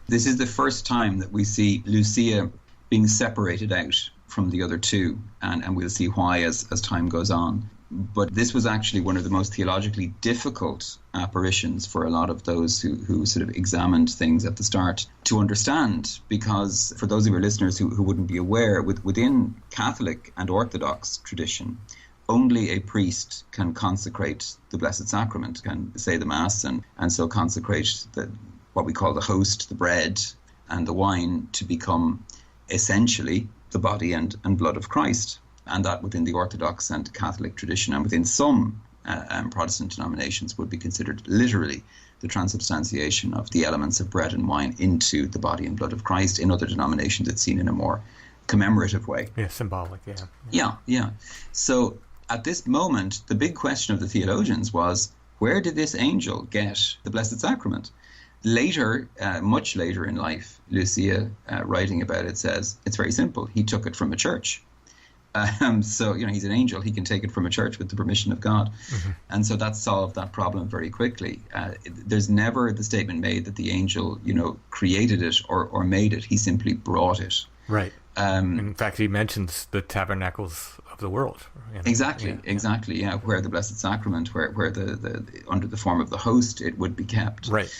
This is the first time that we see Lucia being separated out from the other two, and we'll see why as time goes on. But this was actually one of the most theologically difficult apparitions for a lot of those who sort of examined things at the start to understand, because for those of your listeners who wouldn't be aware, within Catholic and Orthodox tradition, only a priest can consecrate the Blessed Sacrament, can say the Mass, and so consecrate what we call the host, the bread, and the wine to become essentially the body and blood of Christ. And that within the Orthodox and Catholic tradition, and within some Protestant denominations would be considered literally the transubstantiation of the elements of bread and wine into the body and blood of Christ. In other denominations, it's seen in a more commemorative way. Yeah, symbolic, Yeah. So at this moment, the big question of the theologians was, where did this angel get the Blessed Sacrament? Later, much later in life, Lucia, writing about it, says, it's very simple. He took it from a church. So, he's an angel. He can take it from a church with the permission of God. Mm-hmm. And so that solved that problem very quickly. There's never the statement made that the angel, created it or made it. He simply brought it. Right. In fact, he mentions the tabernacles of the world. Exactly, where the Blessed Sacrament, where the under the form of the host, it would be kept. Right.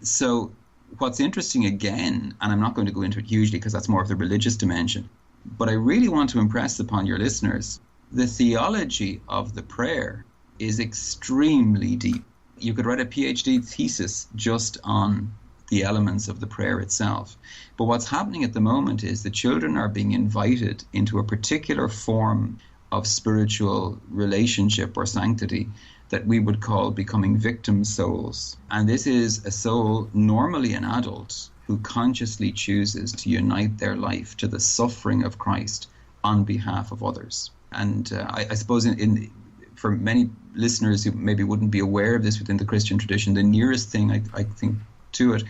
So what's interesting again, and I'm not going to go into it hugely because that's more of the religious dimension, but I really want to impress upon your listeners, the theology of the prayer is extremely deep. You could write a PhD thesis just on the elements of the prayer itself. But what's happening at the moment is the children are being invited into a particular form of spiritual relationship or sanctity that we would call becoming victim souls. And this is a soul, normally an adult, who consciously chooses to unite their life to the suffering of Christ on behalf of others. And I suppose for many listeners who maybe wouldn't be aware of this within the Christian tradition, the nearest thing I think to it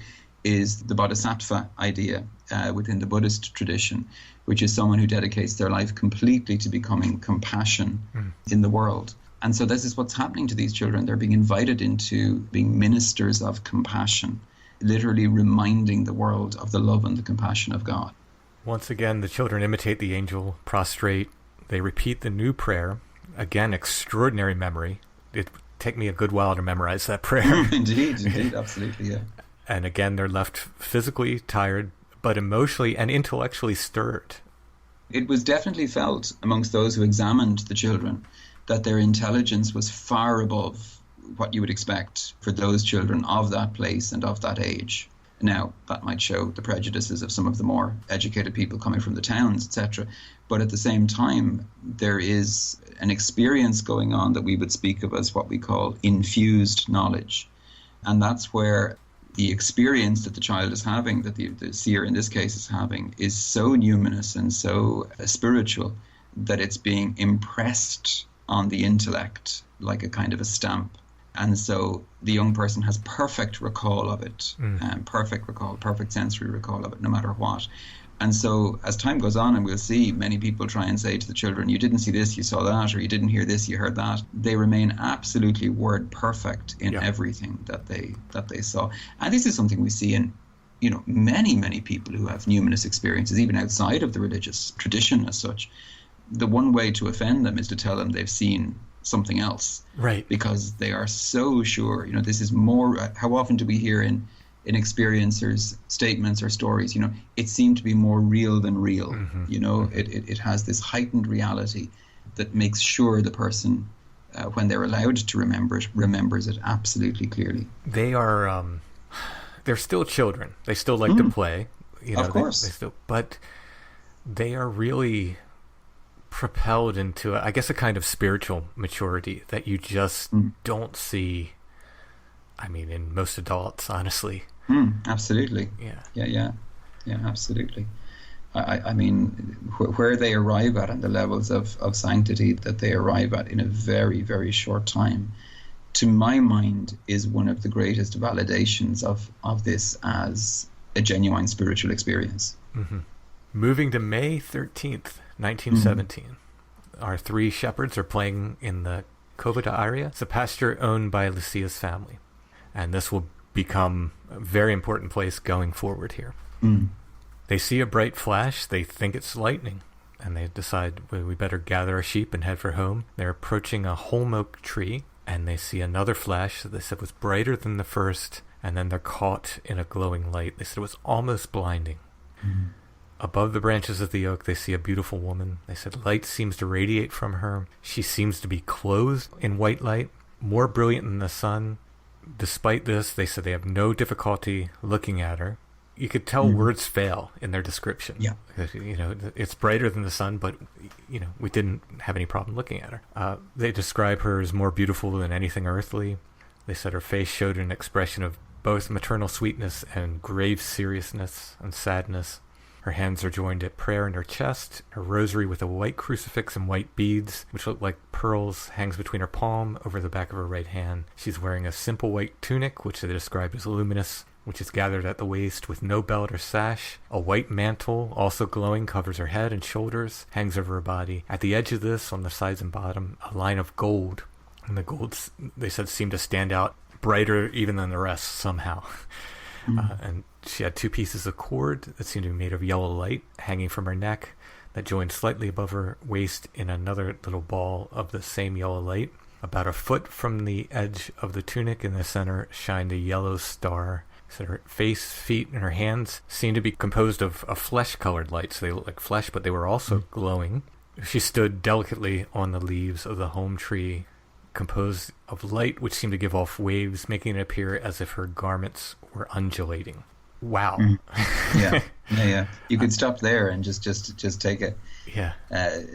is the bodhisattva idea within the Buddhist tradition, which is someone who dedicates their life completely to becoming compassion in the world. And so this is what's happening to these children. They're being invited into being ministers of compassion, literally reminding the world of the love and the compassion of God. Once again, the children imitate the angel, prostrate. They repeat the new prayer. Again, extraordinary memory. It would take me a good while to memorize that prayer. Indeed, absolutely, yeah. And again, they're left physically tired, but emotionally and intellectually stirred. It was definitely felt amongst those who examined the children that their intelligence was far above what you would expect for those children of that place and of that age. Now, that might show the prejudices of some of the more educated people coming from the towns, etc. But at the same time, there is an experience going on that we would speak of as what we call infused knowledge. And that's where the experience that the child is having, that the seer in this case is having, is so numinous and so spiritual that it's being impressed on the intellect like a kind of a stamp. And so the young person has perfect recall of it, perfect sensory recall of it, no matter what. And so as time goes on, and we'll see many people try and say to the children, you didn't see this, you saw that, or you didn't hear this, you heard that. They remain absolutely word perfect in everything that they saw. And this is something we see in many people who have numinous experiences, even outside of the religious tradition as such. The one way to offend them is to tell them they've seen something else, right? Because they are so sure. This is more. How often do we hear in experiencers' statements or stories? It seemed to be more real than real. Mm-hmm. It has this heightened reality that makes sure the person, when they're allowed to remember it, remembers it absolutely clearly. They are. They're still children. They still like to play. Of course. They still, but they are really propelled into, I guess, a kind of spiritual maturity that you just don't see, in most adults, honestly. Absolutely. Yeah, absolutely. Where they arrive at and the levels of sanctity that they arrive at in a very, very short time, to my mind, is one of the greatest validations of this as a genuine spiritual experience. Mm-hmm. Moving to May 13th, 1917. Our three shepherds are playing in the Covada area. It's a pasture owned by Lucia's family. And this will become a very important place going forward here. They see a bright flash. They think it's lightning. And they decide, well, we better gather our sheep and head for home. They're approaching a holm oak tree. And they see another flash that they said was brighter than the first. And then they're caught in a glowing light. They said it was almost blinding. Above the branches of the oak, they see a beautiful woman. They said light seems to radiate from her. She seems to be clothed in white light, more brilliant than the sun. Despite this, they said they have no difficulty looking at her. You could tell words fail in their description. Yeah. You know, it's brighter than the sun, but, you know, we didn't have any problem looking at her. They describe her as more beautiful than anything earthly. They said her face showed an expression of both maternal sweetness and grave seriousness and sadness. Her hands are joined at prayer in her chest. Her rosary with a white crucifix and white beads, which look like pearls, hangs between her palm over the back of her right hand. She's wearing a simple white tunic, which they described as luminous, which is gathered at the waist with no belt or sash. A white mantle, also glowing, covers her head and shoulders, hangs over her body. At the edge of this, on the sides and bottom, a line of gold. And the golds, they said, seemed to stand out brighter even than the rest somehow. And she had 2 pieces of cord that seemed to be made of yellow light hanging from her neck that joined slightly above her waist in another little ball of the same yellow light. About a foot from the edge of the tunic in the center shined a yellow star. So her face, feet, and her hands seemed to be composed of a flesh-colored light. So they looked like flesh, but they were also glowing. She stood delicately on the leaves of the home tree, composed of light which seemed to give off waves, making it appear as if her garments were undulating. Wow. Yeah. You could stop there and just take a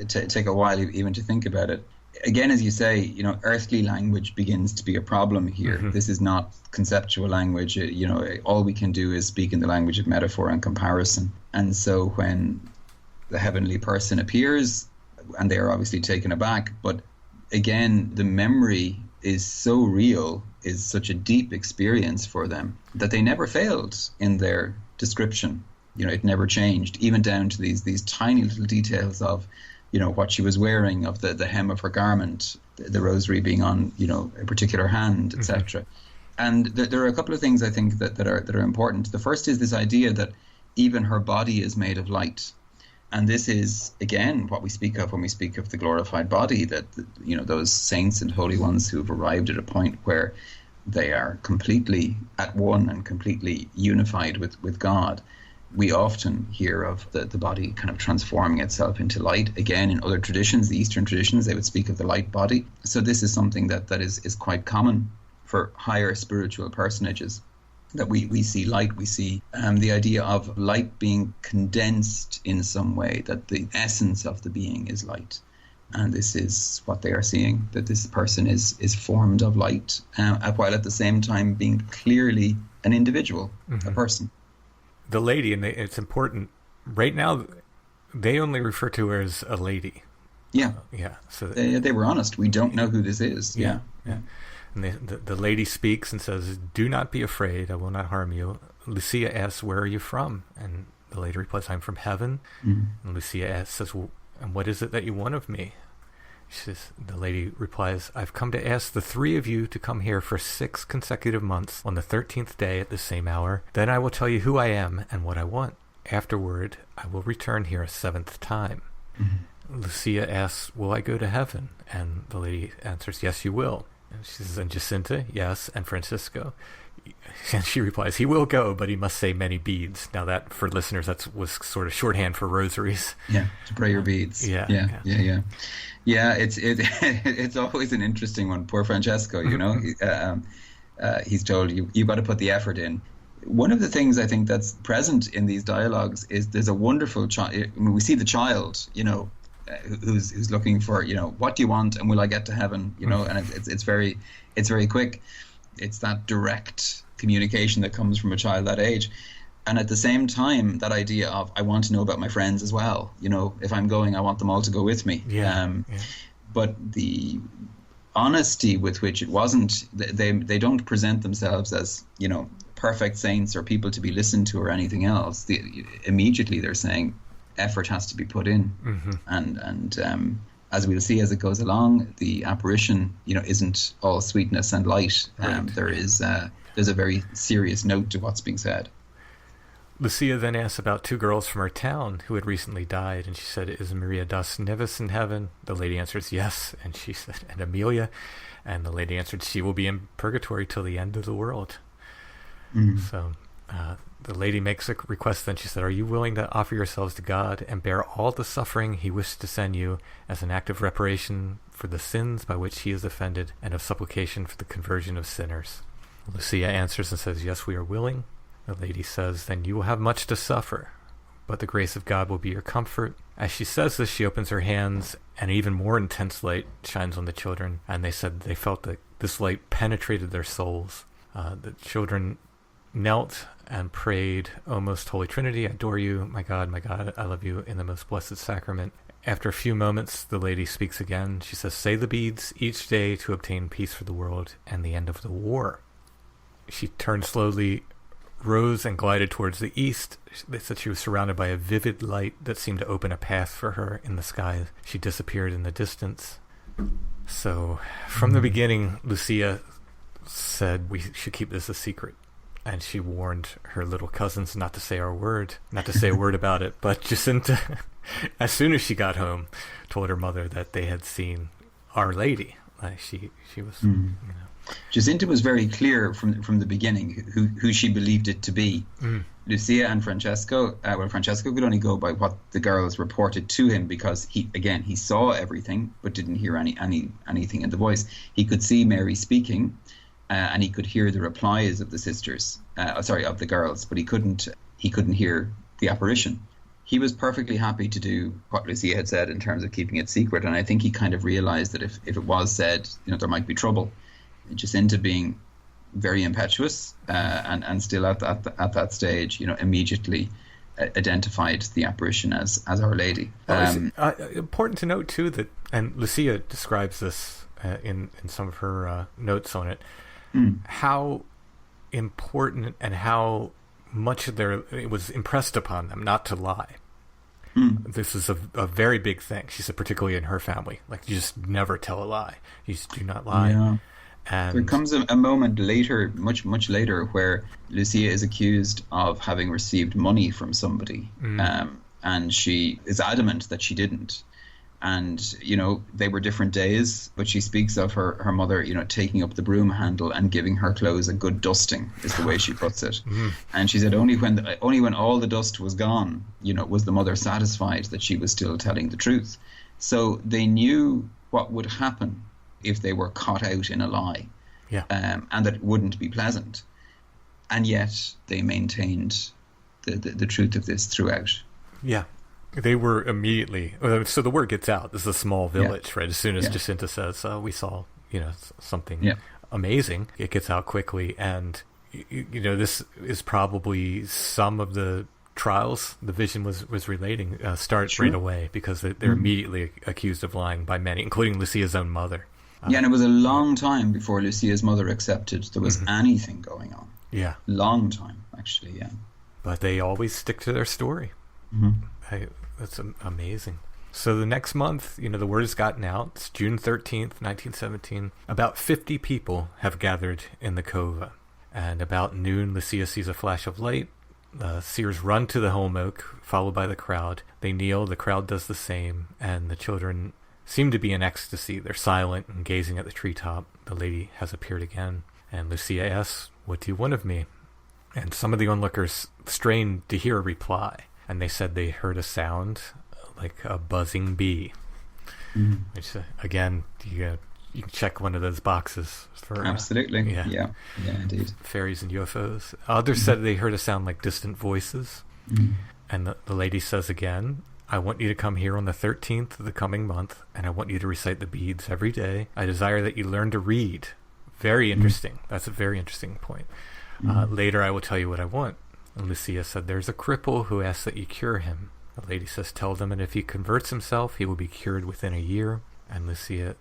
take a while even to think about it. Again, as you say, you know, earthly language begins to be a problem here. This is not conceptual language. You know, all we can do is speak in the language of metaphor and comparison. And so when the heavenly person appears, and they are obviously taken aback, but again, the memory is so real, is such a deep experience for them, that they never failed in their description. You know, it never changed, even down to these tiny little details of, you know, what she was wearing, of the hem of her garment, the rosary being on, you know, a particular hand, etc. And there are a couple of things I think that are important. The first is this idea that even her body is made of light. And this is, again, what we speak of when we speak of the glorified body, that, you know, those saints and holy ones who have arrived at a point where they are completely at one and completely unified with God. We often hear of the body kind of transforming itself into light. Again, in other traditions, the Eastern traditions, they would speak of the light body. So this is something that is quite common for higher spiritual personages, that we see light, we see the idea of light being condensed in some way, that the essence of the being is light. And this is what they are seeing, that this person is formed of light, while at the same time being clearly an individual, a person. The lady, and it's important, right now, they only refer to her as a lady. Yeah. So they were honest. We don't know who this is. Yeah. And the lady speaks and says, "Do not be afraid. I will not harm you." Lucia asks, "Where are you from?" And the lady replies, "I'm from heaven." And Lucia says, "Well, and what is it that you want of me?" The lady replies, "I've come to ask the 3 of you to come here for 6 consecutive months on the 13th day at the same hour. Then I will tell you who I am and what I want. Afterward, I will return here a 7th time." Lucia asks, "Will I go to heaven?" And the lady answers, "Yes, you will." And she says, "And Jacinta?" "Yes." "And Francisco?" And she replies, "He will go, but he must say many beads." Now that, for listeners, that was sort of shorthand for rosaries. Yeah, to pray your beads. Yeah, it's always an interesting one. Poor Francesco, you know, he's told you got to put the effort in. One of the things I think that's present in these dialogues is there's a wonderful child. I mean, we see the child, you know, who's looking for, you know, what do you want and will I get to heaven, you know, and it's very quick. It's that direct communication that comes from a child that age. And at the same time, that idea of, I want to know about my friends as well. You know, if I'm going, I want them all to go with me. But the honesty with which it wasn't, they don't present themselves as, you know, perfect saints or people to be listened to or anything else. Immediately they're saying effort has to be put in. And as we'll see as it goes along, the apparition, you know, isn't all sweetness and light. There's a very serious note to what's being said. Lucia then asks about 2 girls from her town who had recently died, and she said, "Is Maria das Neves in heaven?" The lady answers, "Yes." And she said, "And Amelia?" And the lady answered, "She will be in purgatory till the end of the world." So the lady makes a request then. She said, "Are you willing to offer yourselves to God and bear all the suffering he wished to send you as an act of reparation for the sins by which he is offended and of supplication for the conversion of sinners?" Lucia answers and says, "Yes, we are willing." The lady says, "Then you will have much to suffer, but the grace of God will be your comfort." As she says this, she opens her hands, and an even more intense light shines on the children, and they said they felt that this light penetrated their souls. The children knelt and prayed, "O most holy Trinity, I adore you, my God, I love you in the most blessed sacrament." After a few moments, the lady speaks again. She says, "Say the beads each day to obtain peace for the world and the end of the war." She turned slowly, rose, and glided towards the east. They said she was surrounded by a vivid light that seemed to open a path for her in the sky. She disappeared in the distance. So, from the beginning, Lucia said we should keep this a secret. And she warned her little cousins not to say a word about it. But Jacinta, as soon as she got home, told her mother that they had seen Our Lady. She was, Jacinta was very clear from the beginning who she believed it to be. Lucia and Francesco, Francesco could only go by what the girls reported to him, because he saw everything but didn't hear anything in the voice. He could see Mary speaking, and he could hear the replies of the sisters, of the girls, but he couldn't hear the apparition. He was perfectly happy to do what Lucia had said in terms of keeping it secret, and I think he kind of realized that if it was said, there might be trouble. Jacinta, being very impetuous and still at that stage, immediately identified the apparition as Our Lady. Important to note too that, and Lucia describes this in some of her notes on it, how important and how much it was impressed upon them not to lie. This is a very big thing. She said, particularly in her family, like, you just never tell a lie. You just do not lie. Yeah. And there comes a moment later, much later, where Lucia is accused of having received money from somebody, and she is adamant that she didn't. And they were different days, but she speaks of her mother, taking up the broom handle and giving her clothes a good dusting, is the way she puts it. And she said only when all the dust was gone, was the mother satisfied that she was still telling the truth. So they knew what would happen if they were caught out in a lie, and that it wouldn't be pleasant. And yet they maintained the truth of this throughout. Yeah. They were immediately, so the word gets out. This is a small village, right? As soon as Jacinta says, we saw, something amazing, it gets out quickly. And, this is probably some of the trials the vision was relating start right away, because they're immediately accused of lying by many, including Lucia's own mother. And it was a long time before Lucia's mother accepted there was anything going on. Yeah. Long time, actually, yeah. But they always stick to their story. That's amazing. So the next month, the word has gotten out. It's June 13th, 1917. About 50 people have gathered in the cova. And about noon, Lucia sees a flash of light. The seers run to the home oak, followed by the crowd. They kneel, the crowd does the same, and the children seem to be in ecstasy. They're silent and gazing at the treetop. The lady has appeared again, and Lucia asks, "What do you want of me?" And some of the onlookers strained to hear a reply. And they said they heard a sound like a buzzing bee. Which, again, you can check one of those boxes for... Absolutely. Yeah, indeed. Fairies and UFOs. Others said they heard a sound like distant voices. And the lady says again, "I want you to come here on the 13th of the coming month, and I want you to recite the beads every day. I desire that you learn to read." Very interesting. That's a very interesting point. Later I will tell you what I want. And Lucia said, "There's a cripple who asks that you cure him." The lady says, "Tell them, and if he converts himself, he will be cured within a year." And Lucia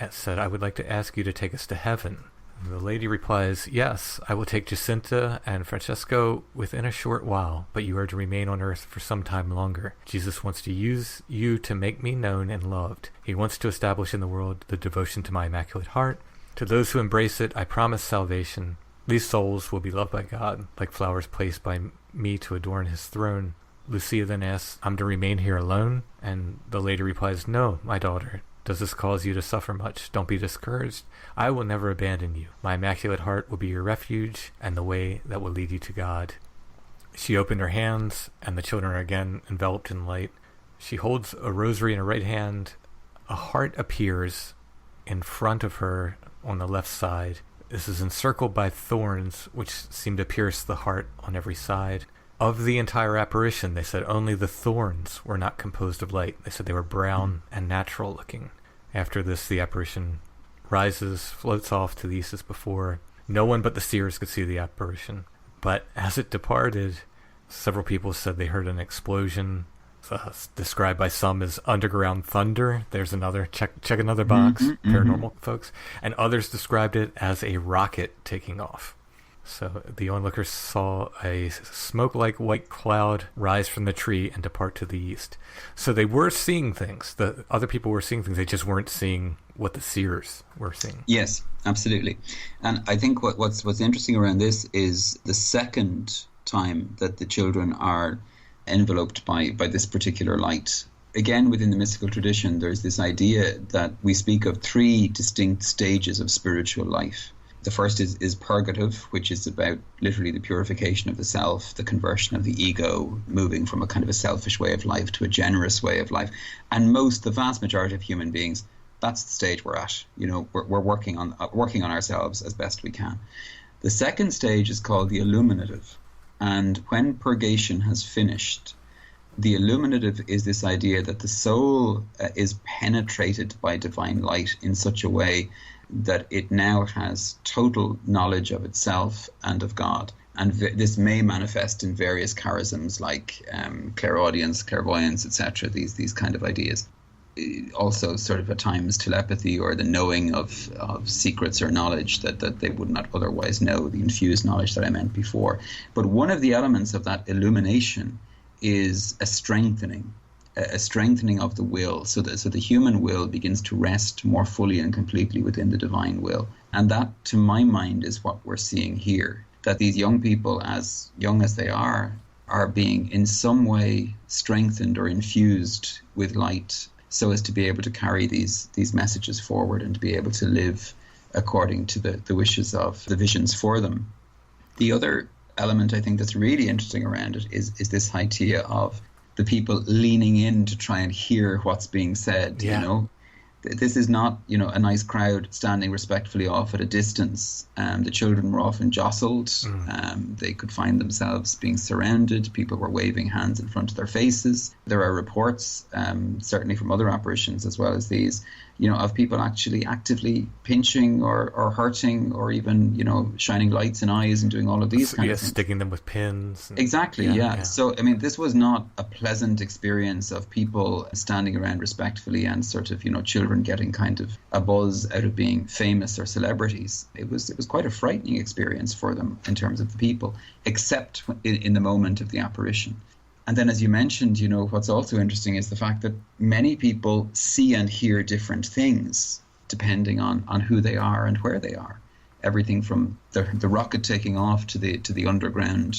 said, "I would like to ask you to take us to heaven." And the lady replies, "Yes, I will take Jacinta and Francesco within a short while, but you are to remain on earth for some time longer. Jesus wants to use you to make me known and loved. He wants to establish in the world the devotion to my Immaculate Heart. To those who embrace it, I promise salvation. These souls will be loved by God, like flowers placed by me to adorn his throne." Lucia then asks, "I'm to remain here alone?" And the lady replies, "No, my daughter. Does this cause you to suffer much? Don't be discouraged. I will never abandon you. My Immaculate Heart will be your refuge and the way that will lead you to God." She opened her hands, and the children are again enveloped in light. She holds a rosary in her right hand. A heart appears in front of her on the left side. This is encircled by thorns, which seem to pierce the heart on every side. Of the entire apparition, they said only the thorns were not composed of light. They said they were brown and natural looking. After this, the apparition rises, floats off to the east as before. No one but the seers could see the apparition. But as it departed, several people said they heard an explosion, described by some as underground thunder. There's another, check another box, paranormal folks. And others described it as a rocket taking off. So the onlookers saw a smoke-like white cloud rise from the tree and depart to the east. So they were seeing things. The other people were seeing things. They just weren't seeing what the seers were seeing. Yes, absolutely. And I think what's interesting around this is the second time that the children are enveloped by this particular light. Again, within the mystical tradition, there's this idea that we speak of three distinct stages of spiritual life. The first is purgative, which is about literally the purification of the self, the conversion of the ego, moving from a kind of a selfish way of life to a generous way of life. And the vast majority of human beings, that's the stage we're at. You know, we're working on ourselves as best we can. The second stage is called the illuminative. And when purgation has finished, the illuminative is this idea that the soul is penetrated by divine light in such a way that it now has total knowledge of itself and of God. And this may manifest in various charisms like clairaudience, clairvoyance, etc., these kind of ideas. Also sort of at times telepathy or the knowing of secrets or knowledge that they would not otherwise know, the infused knowledge that I meant before. But one of the elements of that illumination is a strengthening of the will, so the human will begins to rest more fully and completely within the divine will. And that, to my mind, is what we're seeing here, that these young people, as young as they are being in some way strengthened or infused with light so as to be able to carry these messages forward and to be able to live according to the wishes of the visions for them. The other element I think that's really interesting around it is this idea of the people leaning in to try and hear what's being said. Yeah. You know, this is not, you know, a nice crowd standing respectfully off at a distance. The children were often jostled. They could find themselves being surrounded. People were waving hands in front of their faces. There are reports, certainly from other apparitions as well as these, you know, of people actually actively pinching or hurting or even, you know, shining lights in eyes and doing all of these kind of things. Sticking them with pins. Exactly, yeah. So, I mean, this was not a pleasant experience of people standing around respectfully and sort of, you know, children getting kind of a buzz out of being famous or celebrities. It was quite a frightening experience for them in terms of the people, except in the moment of the apparition. And then, as you mentioned, you know, what's also interesting is the fact that many people see and hear different things depending on who they are and where they are. Everything from the rocket taking off to the underground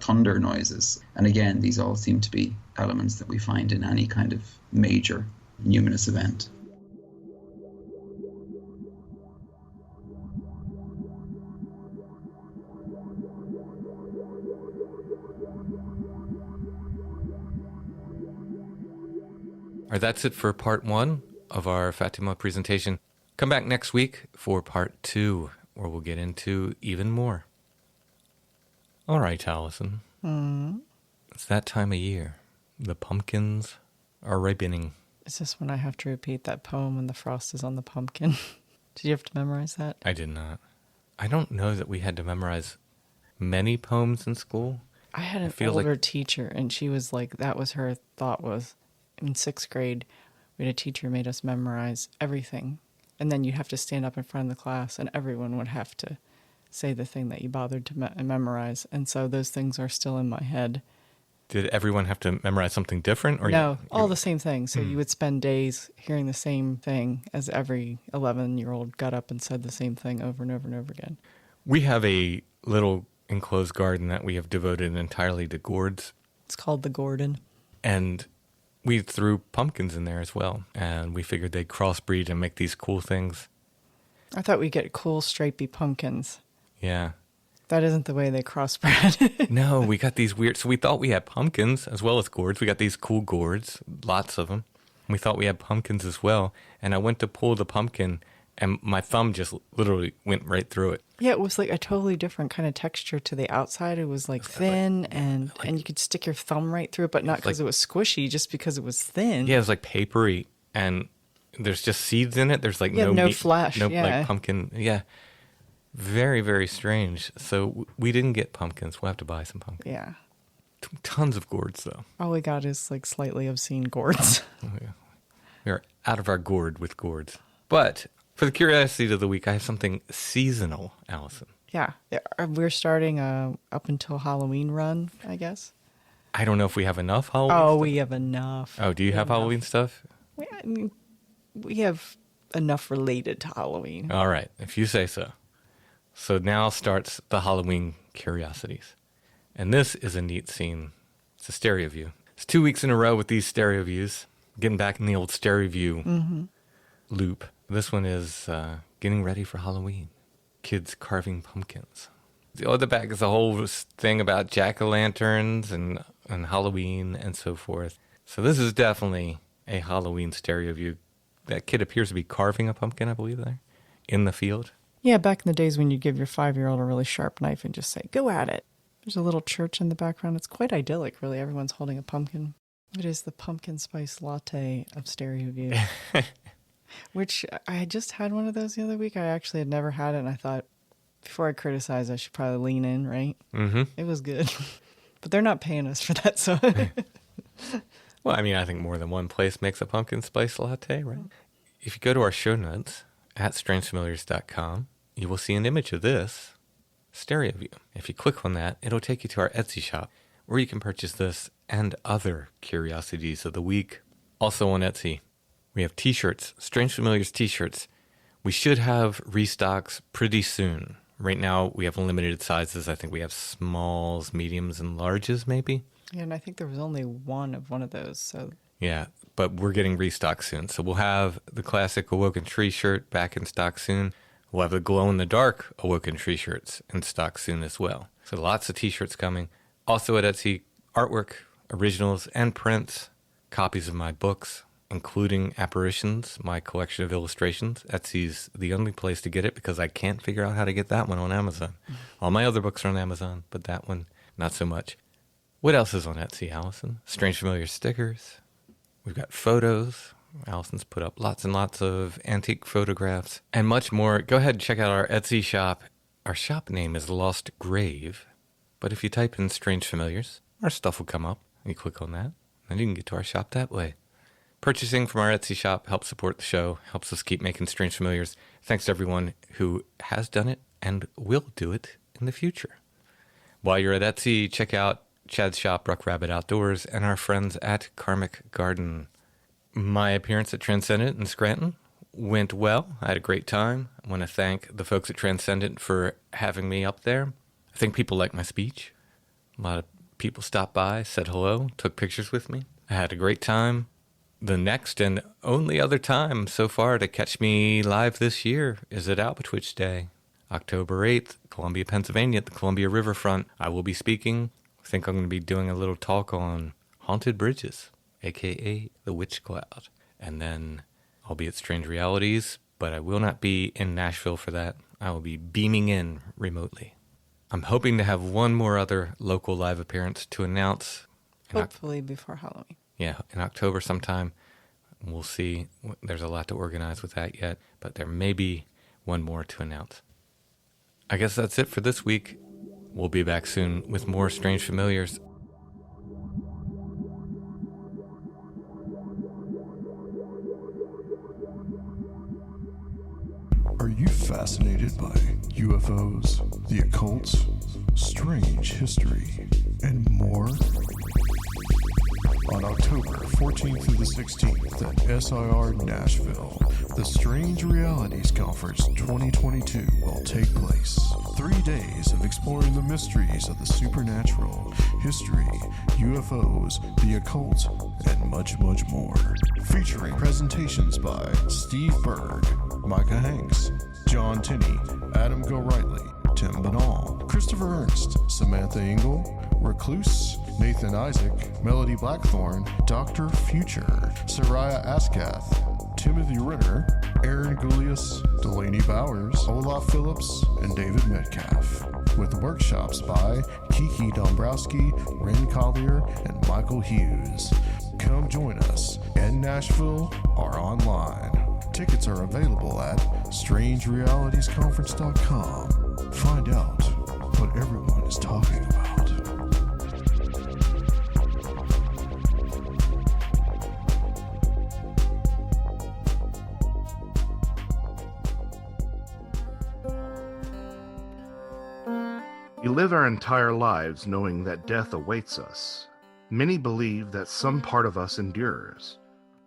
thunder noises. And again, these all seem to be elements that we find in any kind of major numinous event. All right, that's it for part 1 of our Fatima presentation. Come back next week for part 2, where we'll get into even more. All right, Allison. It's that time of year. The pumpkins are ripening. Is this when I have to repeat that poem when the frost is on the pumpkin? Did you have to memorize that? I did not. I don't know that we had to memorize many poems in school. I had an older teacher, and she was like, that was her thought was, in 6th grade, we had a teacher who made us memorize everything. And then you have to stand up in front of the class, and everyone would have to say the thing that you bothered to memorize. And so those things are still in my head. Did everyone have to memorize something different? Or no, all the same thing. So you would spend days hearing the same thing as every 11-year-old got up and said the same thing over and over and over again. We have a little enclosed garden that we have devoted entirely to gourds. It's called the Gordon. And we threw pumpkins in there as well. And we figured they'd crossbreed and make these cool things. I thought we'd get cool, stripy pumpkins. Yeah. That isn't the way they crossbred. No, we got these weird... So we thought we had pumpkins as well as gourds. We got these cool gourds, lots of them. We thought we had pumpkins as well. And I went to pull the pumpkin, And my thumb just literally went right through it. Yeah, it was like a totally different kind of texture to the outside. It was like thin, and you could stick your thumb right through it, but not because it was squishy, just because it was thin. Yeah, it was like papery, and there's just seeds in it. There's like no no meat, flesh. no Yeah. like pumpkin. Yeah, very, very strange. So we didn't get pumpkins. We'll have to buy some pumpkins. Yeah. Tons of gourds, though. All we got is like slightly obscene gourds. We are out of our gourd with gourds. But for the curiosity of the week, I have something seasonal, Allison. Yeah. We're starting a up until Halloween run, I guess. I don't know if we have enough Halloween stuff. We have enough. Oh, do you have Halloween stuff? We have enough related to Halloween. All right, if you say so. So now starts the Halloween curiosities. And this is a neat scene. It's a stereo view. It's 2 weeks in a row with these stereo views. Getting back in the old stereo view loop. This one is getting ready for Halloween. Kids carving pumpkins. The other back is a whole thing about jack-o'-lanterns and Halloween and so forth. So this is definitely a Halloween stereo view. That kid appears to be carving a pumpkin, I believe, there in the field. Yeah, back in the days when you give your 5-year-old a really sharp knife and just say, go at it. There's a little church in the background. It's quite idyllic, really. Everyone's holding a pumpkin. It is the pumpkin spice latte of stereo view. Which I just had one of those the other week. I actually had never had it, and I thought, before I criticize, I should probably lean in, right? Mm-hmm. It was good. But they're not paying us for that, so... Well, I mean, I think more than one place makes a pumpkin spice latte, right? If you go to our show notes at strangefamiliars.com, you will see an image of this stereo view. If you click on that, it'll take you to our Etsy shop, where you can purchase this and other curiosities of the week. Also on Etsy, we have t-shirts, Strange Familiars t-shirts. We should have restocks pretty soon. Right now, we have limited sizes. I think we have smalls, mediums, and larges, maybe. Yeah, and I think there was only one of those, so... Yeah, but we're getting restocked soon. So we'll have the classic Awoken Tree shirt back in stock soon. We'll have the glow-in-the-dark Awoken Tree shirts in stock soon as well. So lots of t-shirts coming. Also at Etsy, artwork, originals, and prints, copies of my books, including Apparitions, my collection of illustrations. Etsy's the only place to get it because I can't figure out how to get that one on Amazon. All my other books are on Amazon, but that one, not so much. What else is on Etsy, Allison? Strange Familiar stickers. We've got photos. Allison's put up lots and lots of antique photographs and much more. Go ahead and check out our Etsy shop. Our shop name is Lost Grave, but if you type in Strange Familiars, our stuff will come up. You click on that, and you can get to our shop that way. Purchasing from our Etsy shop helps support the show, helps us keep making Strange Familiars. Thanks to everyone who has done it and will do it in the future. While you're at Etsy, check out Chad's shop, Ruck Rabbit Outdoors, and our friends at Karmic Garden. My appearance at Transcendent in Scranton went well. I had a great time. I want to thank the folks at Transcendent for having me up there. I think people liked my speech. A lot of people stopped by, said hello, took pictures with me. I had a great time. The next and only other time so far to catch me live this year is at Albatwitch Day, October 8th, Columbia, Pennsylvania, at the Columbia Riverfront. I will be speaking. I think I'm going to be doing a little talk on haunted bridges, a.k.a. the Witch Cloud. And then I'll be at Strange Realities, but I will not be in Nashville for that. I will be beaming in remotely. I'm hoping to have one more other local live appearance to announce. Hopefully before Halloween. Yeah, in October sometime. We'll see. There's a lot to organize with that yet, but there may be one more to announce. I guess that's it for this week. We'll be back soon with more Strange Familiars. Are you fascinated by UFOs, the occult, strange history, and more? On October 14th through the 16th at SIR Nashville, the Strange Realities Conference 2022 will take place. 3 days of exploring the mysteries of the supernatural, history, UFOs, the occult, and much, much more. Featuring presentations by Steve Berg, Micah Hanks, John Tinney, Adam Gorightly, Tim Banal, Christopher Ernst, Samantha Engel, Recluse, Nathan Isaac, Melody Blackthorn, Dr. Future, Soraya Askath, Timothy Renner, Aaron Gullius, Delaney Bowers, Olaf Phillips, and David Metcalf, with workshops by Kiki Dombrowski, Ren Collier, and Michael Hughes. Come join us in Nashville or online. Tickets are available at strangerealitiesconference.com. Find out what everyone is talking about. We live our entire lives knowing that death awaits us. Many believe that some part of us endures.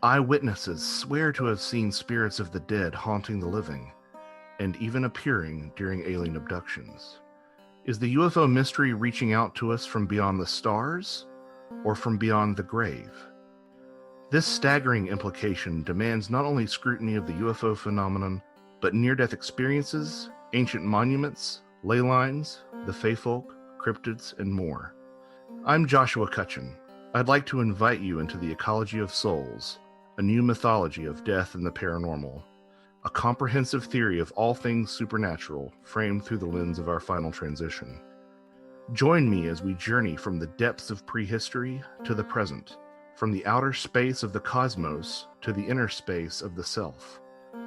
Eyewitnesses swear to have seen spirits of the dead haunting the living, and even appearing during alien abductions. Is the UFO mystery reaching out to us from beyond the stars, or from beyond the grave? This staggering implication demands not only scrutiny of the UFO phenomenon, but near-death experiences, ancient monuments, ley lines, the Fey folk, cryptids, and more. I'm Joshua Cutchin. I'd like to invite you into the Ecology of Souls, a new mythology of death and the paranormal, a comprehensive theory of all things supernatural framed through the lens of our final transition. Join me as we journey from the depths of prehistory to the present, from the outer space of the cosmos to the inner space of the self.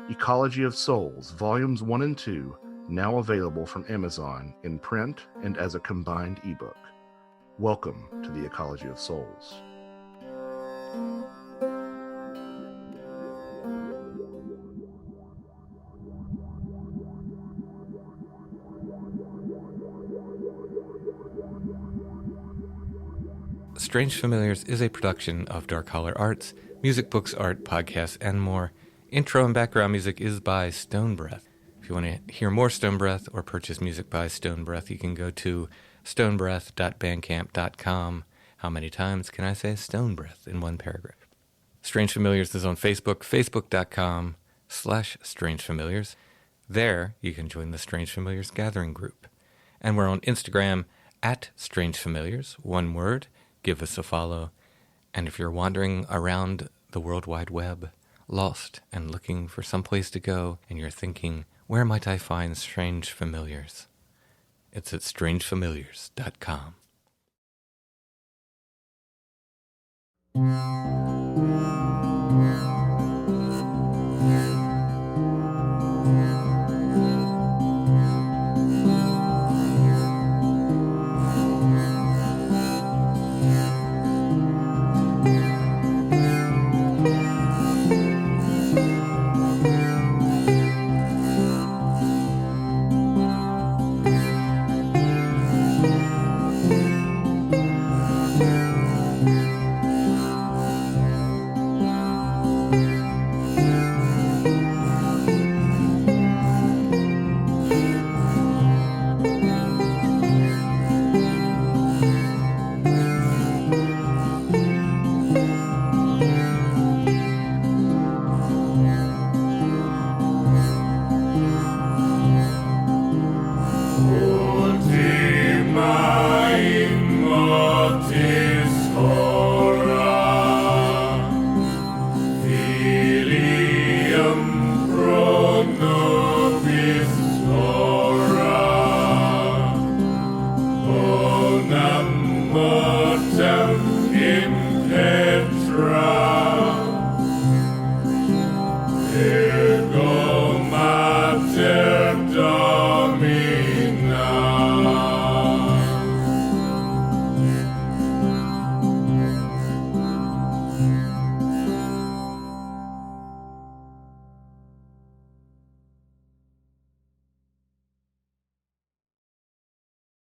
Ecology of Souls, Volumes 1 and 2, now available from Amazon in print and as a combined ebook. Welcome to the Ecology of Souls. Strange Familiars is a production of Dark Holler Arts, music, books, art, podcasts, and more. Intro and background music is by Stone Breath. If you want to hear more Stone Breath or purchase music by Stone Breath, you can go to stonebreath.bandcamp.com. How many times can I say Stone Breath in one paragraph? Strange Familiars is on Facebook, facebook.com/Strange Familiars. There, you can join the Strange Familiars Gathering Group. And we're on Instagram @Strange Familiars, one word. Give us a follow. And if you're wandering around the World Wide Web, lost and looking for some place to go, and you're thinking, where might I find Strange Familiars? It's at strangefamiliars.com.